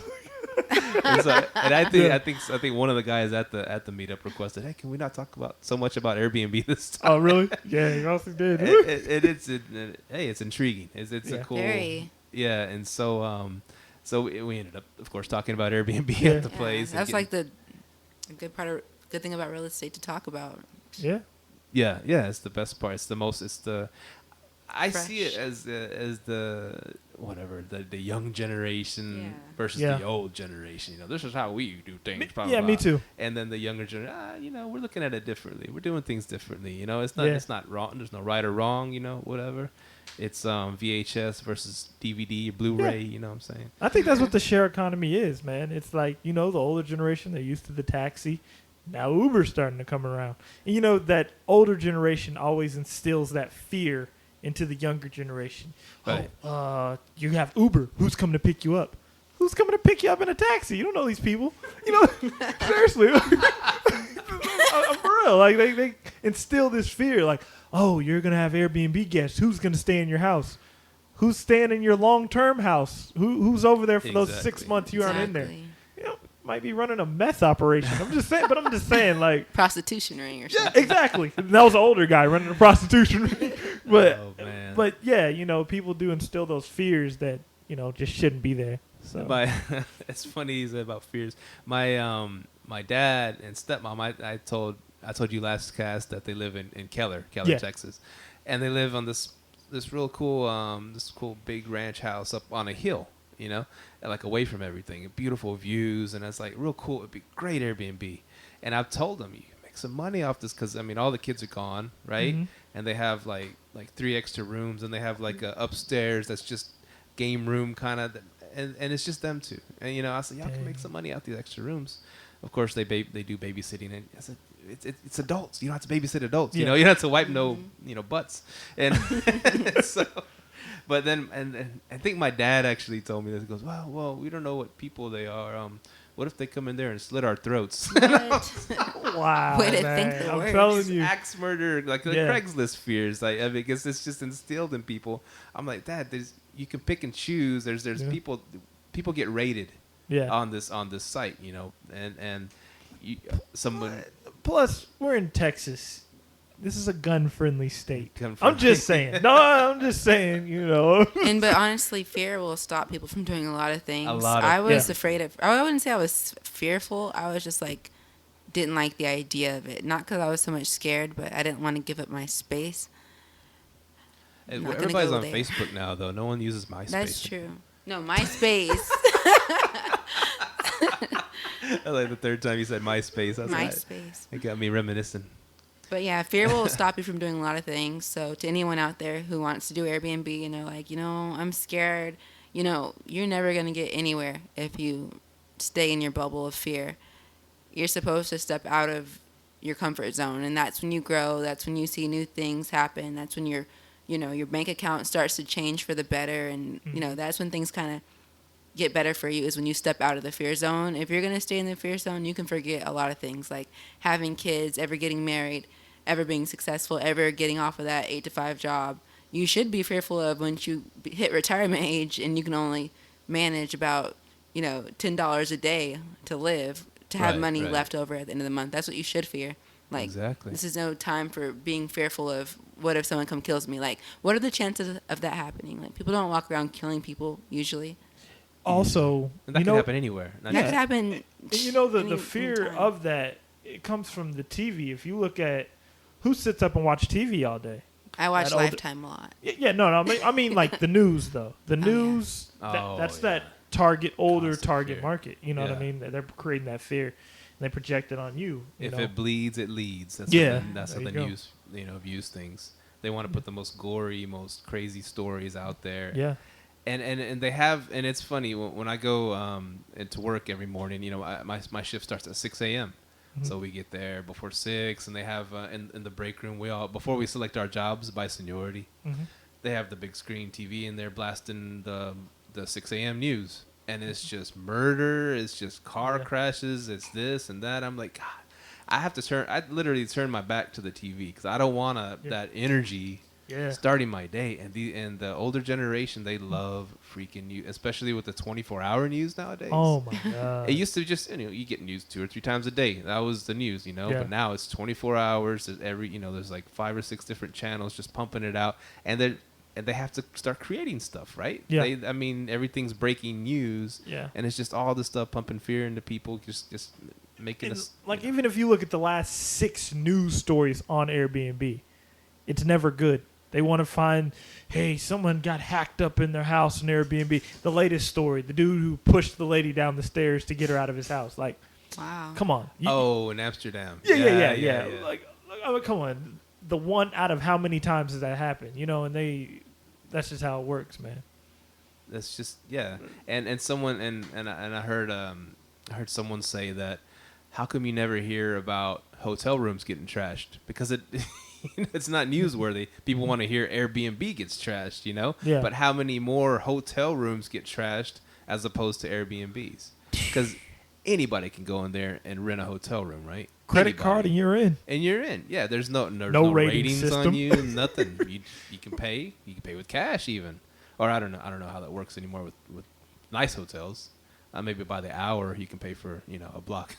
I think one of the guys at the meetup requested, hey, can we not talk about so much about Airbnb this time? Oh, really? Yeah, he also did. It's intriguing. It's a cool. Very. Yeah, and so. So we ended up, of course, talking about Airbnb at the place. That's like the good thing about real estate to talk about. Yeah. Yeah. It's the best part. It's the most. I fresh. see it as the whatever the young generation versus the old generation. You know, this is how we do things. Blah, blah, me too. And then the younger generation, you know, we're looking at it differently. We're doing things differently. You know, it's not wrong. There's no right or wrong. You know, whatever. It's VHS versus DVD, Blu-ray, you know what I'm saying? I think that's what the share economy is, man. It's like, you know, the older generation, they're used to the taxi. Now Uber's starting to come around. And, you know, that older generation always instills that fear into the younger generation. Right. You have Uber. Who's coming to pick you up? Who's coming to pick you up in a taxi? You don't know these people. You know, seriously. I'm for real. Like, they instill this fear, like, oh, you're going to have Airbnb guests. Who's going to stay in your house? Who's staying in your long-term house? Who's over there for those 6 months you aren't in there? You know, might be running a meth operation. I'm just saying, like... Prostitution ring or something. Yeah, exactly. That was an older guy running a prostitution ring. But yeah, you know, people do instill those fears that, you know, just shouldn't be there. So it's funny you said about fears. My dad and stepmom, I told you last cast that they live in Keller, Texas, and they live on this real cool big ranch house up on a hill, you know, and like away from everything, beautiful views, and it's like real cool. It'd be great Airbnb. And I've told them you can make some money off this because I mean all the kids are gone, right? Mm-hmm. And they have like 3 extra rooms, and they have like a upstairs that's just game room kind of, and it's just them two. And you know, I said y'all can make some money out these extra rooms. Of course, they do babysitting, and I said it's adults. You don't have to babysit adults. You know, you don't have to wipe butts. And so, but then and I think my dad actually told me this. He goes, well, we don't know what people they are. What if they come in there and slit our throats? Wow, way to think the I'm worst. telling you, axe murder, like the Craigslist fears. Like, I mean, because it's just instilled in people. I'm like, Dad, you can pick and choose. There's people get rated. Yeah. On this site, you know, and someone. Plus, we're in Texas. this is a gun-friendly state. Gun-friendly. I'm just saying. No, I'm just saying, you know. But honestly, fear will stop people from doing a lot of things. A lot of- I was Yeah. afraid of. I wouldn't say I was fearful. I was just like, didn't like the idea of it. Not because I was so much scared, but I didn't want to give up my space. Not gonna Everybody's go on there. Facebook now, though. No one uses MySpace. That's true. No, MySpace. Like the third time you said MySpace. That's right. MySpace. It got me reminiscing. But yeah, fear will stop you from doing a lot of things. So to anyone out there who wants to do Airbnb and they're like, I'm scared, you're never going to get anywhere if you stay in your bubble of fear. You're supposed to step out of your comfort zone, and that's when you grow. That's when you see new things happen. That's when your bank account starts to change for the better, and that's when things kind of get better for you, is when you step out of the fear zone. If you're going to stay in the fear zone, you can forget a lot of things, like having kids, ever getting married, ever being successful, ever getting off of that 8-to-5 job. You should be fearful of once you hit retirement age and you can only manage about $10 a day to live, to have money left over at the end of the month. That's what you should fear. Like, exactly. This is no time for being fearful of what if someone kills me. Like, what are the chances of that happening? Like, people don't walk around killing people usually. Also, And that can happen anywhere. Not That just- could happen. And the any fear time. of that, it comes from the TV. If you look at who sits up and watch TV all day. I watch that older- Lifetime a lot. Yeah, no, I mean like the news though. The news, that's that target, older Constant target fear. market. You know what I Yeah. mean? They're creating that fear, and they project it on you. If know? it bleeds, it leads. That's Yeah, that's how there the you go. news, views things. They want to put the most gory, most crazy stories out there. Yeah. And they have, and it's funny when I go into work every morning. My shift starts at 6 a.m. Mhm. So we get there before 6, and they have in the break room, we all, before we select our jobs by seniority, Mhm. they have the big screen TV, and they're blasting the 6 a.m. news, and it's just murder, it's just car crashes, it's this and that. I'm like, God, I literally turn my back to the TV because I don't want that energy starting my day. And the older generation, they love freaking news, especially with the 24-hour news nowadays. Oh my god. It used to just, you get news 2 or 3 times a day. That was the news, Yeah. But now it's 24 hours. There's there's like 5 or 6 different channels just pumping it out, and they have to start creating stuff, right? Yeah. Everything's breaking news. Yeah. And it's just all this stuff pumping fear into people, just making us like even if you look at the last 6 news stories on Airbnb, it's never good. They want to find, hey, someone got hacked up in their house in Airbnb. The latest story, the dude who pushed the lady down the stairs to get her out of his house. Like, Wow. come on. in Amsterdam. Yeah. Like, I mean, come on. The one out of how many times does that happen? And that's just how it works, man. That's just and someone and I heard someone say that, how come you never hear about hotel rooms getting trashed? Because it's not newsworthy. People want to hear Airbnb gets trashed, Yeah. But how many more hotel rooms get trashed as opposed to Airbnbs? Because anybody can go in there and rent a hotel room, right? Credit card and you're in. And you're in. Yeah, there's no rating ratings system. on you, nothing. You can pay. You can pay with cash even. Or I don't know how that works anymore with nice hotels. Maybe by the hour you can pay for, a block.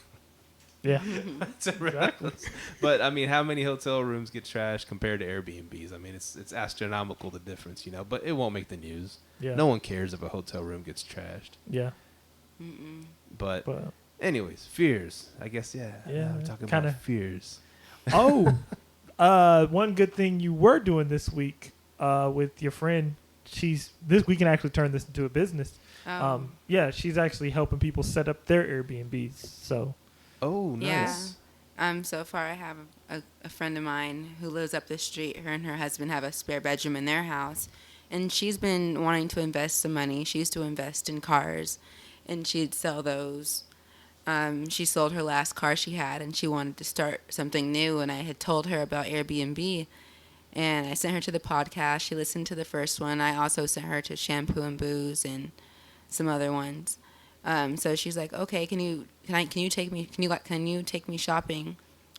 Yeah. Exactly. But I mean, how many hotel rooms get trashed compared to Airbnbs? I mean, it's astronomical, the difference, But it won't make the news. Yeah. No one cares if a hotel room gets trashed. Yeah. But But anyways, fears. I guess we're talking about fears. one good thing you were doing this week with your friend. We can actually turn this into a business. She's actually helping people set up their Airbnbs. So. Oh, nice. Yeah. So far I have a friend of mine who lives up the street. Her and her husband have a spare bedroom in their house. And she's been wanting to invest some money. She used to invest in cars, and she'd sell those. She sold her last car she had, and she wanted to start something new. And I had told her about Airbnb, and I sent her to the podcast. She listened to the first one. I also sent her to Shampoo and Booze and some other ones. So she's like, okay, can you take me shopping?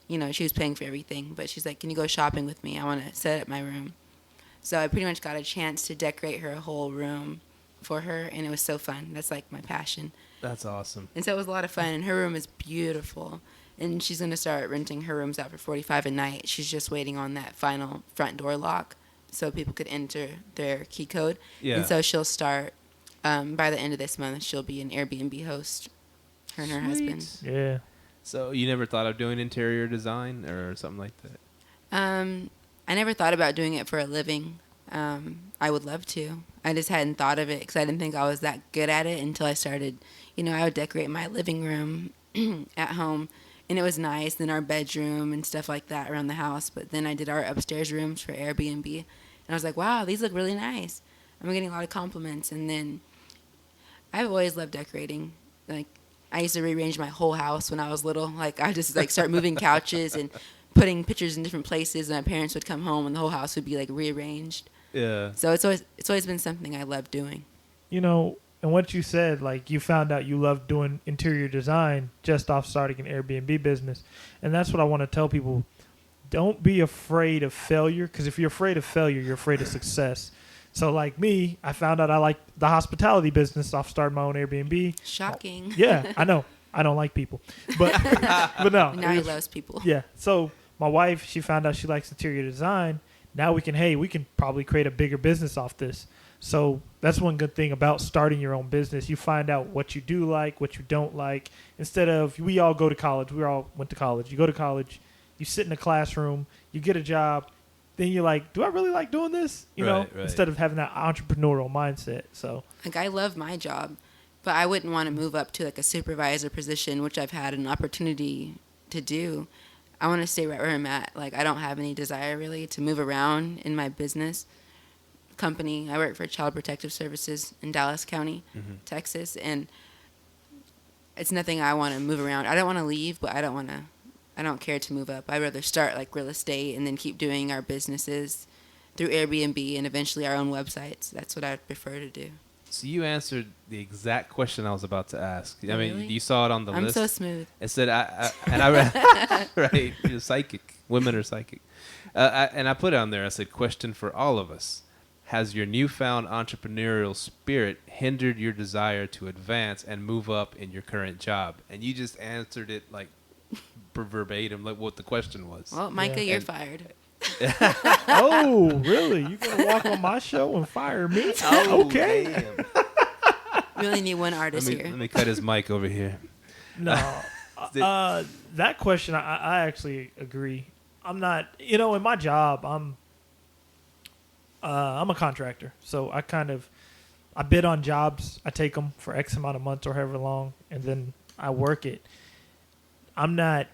She was paying for everything, but she's like, can you go shopping with me? I want to set up my room. So I pretty much got a chance to decorate her whole room for her, and it was so fun. That's like my passion. That's awesome. And so it was a lot of fun, and her room is beautiful. and she's gonna start renting her rooms out for $45 a night. She's just waiting on that final front door lock so people could enter their key code. Yeah. And so she'll start by the end of this month. She'll be an Airbnb host. Her and her husband. Yeah. So you never thought of doing interior design or something like that? I never thought about doing it for a living. I would love to. I just hadn't thought of it because I didn't think I was that good at it until I started. I would decorate my living room at home, and it was nice. Then our bedroom and stuff like that around the house. But then I did our upstairs rooms for Airbnb, and I was like, wow, these look really nice. I'm getting a lot of compliments. And then I've always loved decorating. Like, I used to rearrange my whole house when I was little. Like, I just start moving couches and putting pictures in different places, and my parents would come home and the whole house would be rearranged. Yeah. So it's always been something I love doing. And what you said, you found out you loved doing interior design just off starting an Airbnb business. And that's what I want to tell people. Don't be afraid of failure, because if you're afraid of failure, you're afraid of success. So like me, I found out I like the hospitality business off starting my own Airbnb. Shocking. Yeah, I know. I don't like people. But but no. Now he loves people. Yeah. So my wife, she found out she likes interior design. Now we can probably create a bigger business off this. So that's one good thing about starting your own business. You find out what you do like, what you don't like. Instead of, we all go to college. We all went to college. You go to college, you sit in a classroom, you get a job. Then you're like, do I really like doing this? Right. Instead of having that entrepreneurial mindset. So I love my job, but I wouldn't want to move up to a supervisor position, which I've had an opportunity to do. I want to stay right where I'm at. I don't have any desire really to move around in my business company. I work for Child Protective Services in Dallas County, Texas, and it's nothing I want to move around. I don't want to leave, but I don't care to move up. I'd rather start real estate and then keep doing our businesses through Airbnb and eventually our own websites. That's what I'd prefer to do. So you answered the exact question I was about to ask. I Really? mean, you saw it on the list. I'm so smooth. It said, I read, right, you're psychic. Women are psychic. And I put it on there, I said, question for all of us. Has your newfound entrepreneurial spirit hindered your desire to advance and move up in your current job? And you just answered it verbatim, what the question was. Well, Micah, you're fired. Oh, really? You gonna walk on my show and fire me? Oh, okay. Damn. We only need one artist here. Let me cut his mic over here. No. That question, I actually agree. I'm not, in my job, I'm a contractor. So I bid on jobs. I take them for X amount of months or however long, and then I work it. I'm not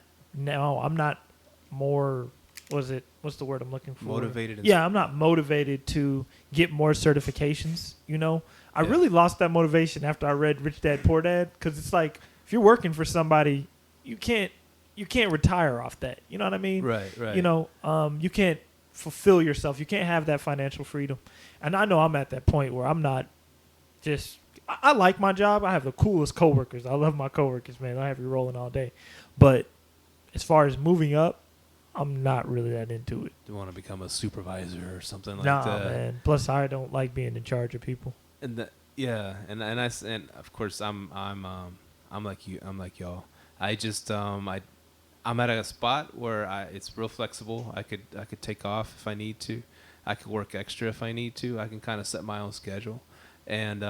more, what's the word I'm looking for? Motivated. Yeah, I'm not motivated to get more certifications, I really lost that motivation after I read Rich Dad Poor Dad, because it's if you're working for somebody, you can't retire off that. You know what I mean? Right. You can't fulfill yourself. You can't have that financial freedom. And I know I'm at that point where I'm not just, I like my job. I have the coolest coworkers. I love my coworkers, man. I have you rolling all day. But as far as moving up, I'm not really that into it. Do you want to become a supervisor or something like nah, that? Man. Plus, I don't like being in charge of people. And and of course I'm like you. I'm like y'all. I just I'm at a spot where it's real flexible. I could take off if I need to. I could work extra if I need to. I can kind of set my own schedule, and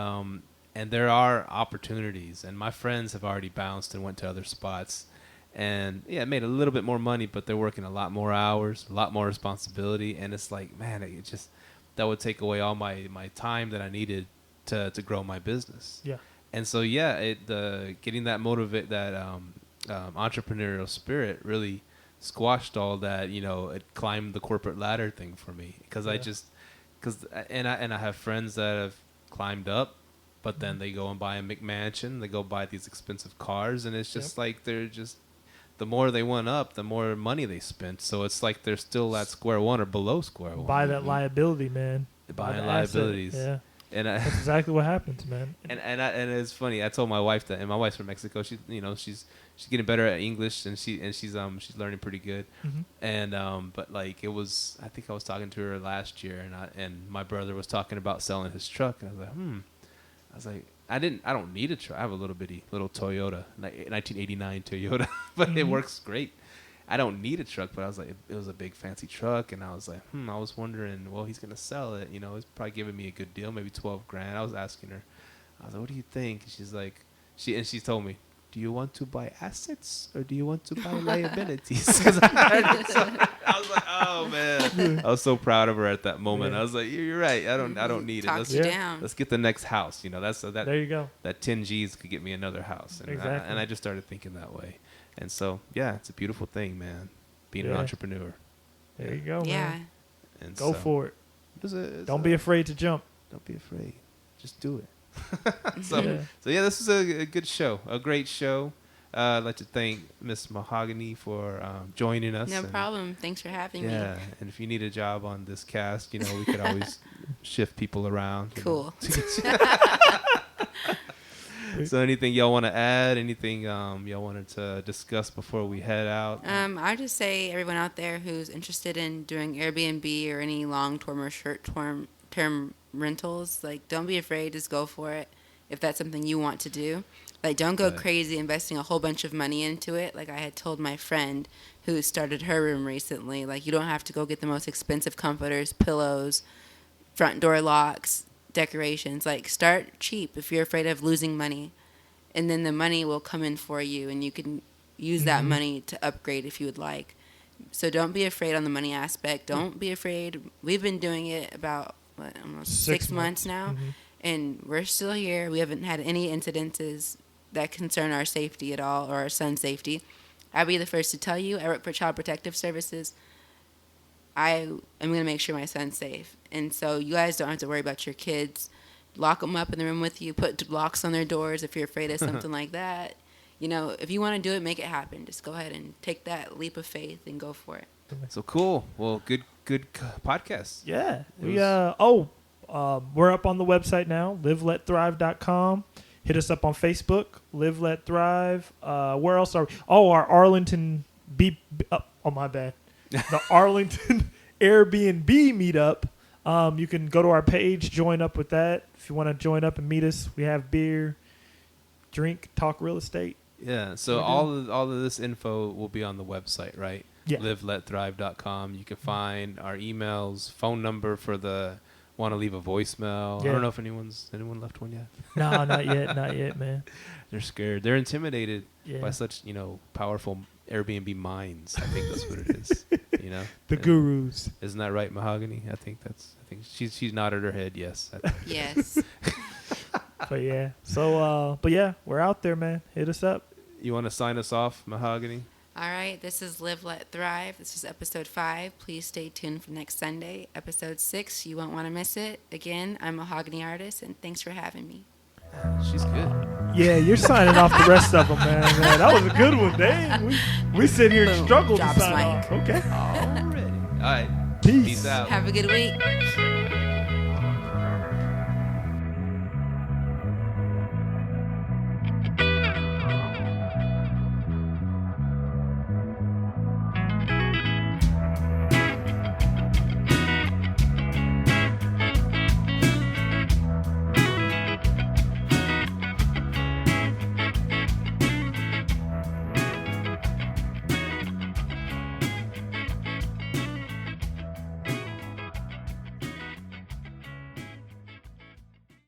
there are opportunities. And my friends have already bounced and went to other spots. And made a little bit more money, but they're working a lot more hours, a lot more responsibility, and it's man, that would take away all my time that I needed to grow my business. Yeah. And so getting that entrepreneurial spirit really squashed all that. It climbed the corporate ladder thing for me, because I have friends that have climbed up, but then they go and buy a McMansion, they go buy these expensive cars, and it's just they're just. The more they went up, the more money they spent. So it's they're still at square one or below square one. Buy that liability, man. Buying liabilities. Yeah. And that's exactly what happens, man. And it's funny. I told my wife that, and my wife's from Mexico. She, she's getting better at English, and she's learning pretty good. Mm-hmm. And but it was, I think I was talking to her last year, and my brother was talking about selling his truck, and I was like, was like, I don't need a truck. I have a little Toyota, 1989 Toyota, but it works great. I don't need a truck, but I was like, it was a big fancy truck, and I was like, I was wondering, well, he's gonna sell it, you know, he's probably giving me a good deal, maybe $12,000. I was asking her, I was like, what do you think? She's like, she told me, do you want to buy assets or do you want to buy liabilities? 'Cause I was like, oh man, I was so proud of her at that moment. I was like, you're right. I don't need it. Let's get the next house. You know, there you go. That 10 G's could get me another house. And I just started thinking that way. And so, yeah, it's a beautiful thing, man, being an entrepreneur. There you go, man. And go for it. Don't be afraid to jump. Don't be afraid. Just do it. So this is a good show, a great show. I'd like to thank Miss Mahogany for joining us. No problem. Thanks for having me. Yeah, and if you need a job on this cast, you know, we could always shift people around. Cool. So anything y'all want to add? Anything y'all wanted to discuss before we head out? I just say everyone out there who's interested in doing Airbnb or any long-term or short-term rentals, like, don't be afraid. Just go for it if that's something you want to do. Like, don't go crazy investing a whole bunch of money into it. Like I had told my friend who started her room recently, like, you don't have to go get the most expensive comforters, pillows, front door locks, decorations. Like, start cheap if you're afraid of losing money, and then the money will come in for you, and you can use that money to upgrade if you would like. So don't be afraid on the money aspect. Don't be afraid. We've been doing it about almost 6 months now, and we're still here. We haven't had any incidences that concern our safety at all, or our son's safety. I'll be the first to tell you, I work for Child Protective Services. I am going to make sure my son's safe. And so you guys don't have to worry about your kids. Lock them up in the room with you. Put locks on their doors if you're afraid of something like that. You know, if you want to do it, make it happen. Just go ahead and take that leap of faith and go for it. So cool. Well, good podcast. Yeah. We're up on the website now, liveletthrive.com. Hit us up on Facebook, Live Let Thrive. Where else are we? Oh, our Arlington my bad. The Arlington Airbnb meetup. You can go to our page, join up with that. If you want to join up and meet us, we have beer, drink, talk real estate. Yeah. So all of this info will be on the website, right? Yeah. liveletthrive.com. You can find our emails, phone number for the want to leave a voicemail. Yeah. I don't know if anyone left one yet. No, not yet, man. They're scared. They're intimidated by such, powerful Airbnb minds. I think that's what it is. The gurus. Isn't that right, Mahogany? I think she's nodded her head. Yes. Yes. But yeah. So we're out there, man. Hit us up. You want to sign us off, Mahogany? All right, this is Live, Let, Thrive. This is episode 5. Please stay tuned for next Sunday. Episode 6, you won't want to miss it. Again, I'm Mahogany Artis, and thanks for having me. She's good. Yeah, you're signing off the rest of them, man. That was a good one. Dang, we sit here and struggle to sign off. Okay. Already. All right. Peace out. Have a good week.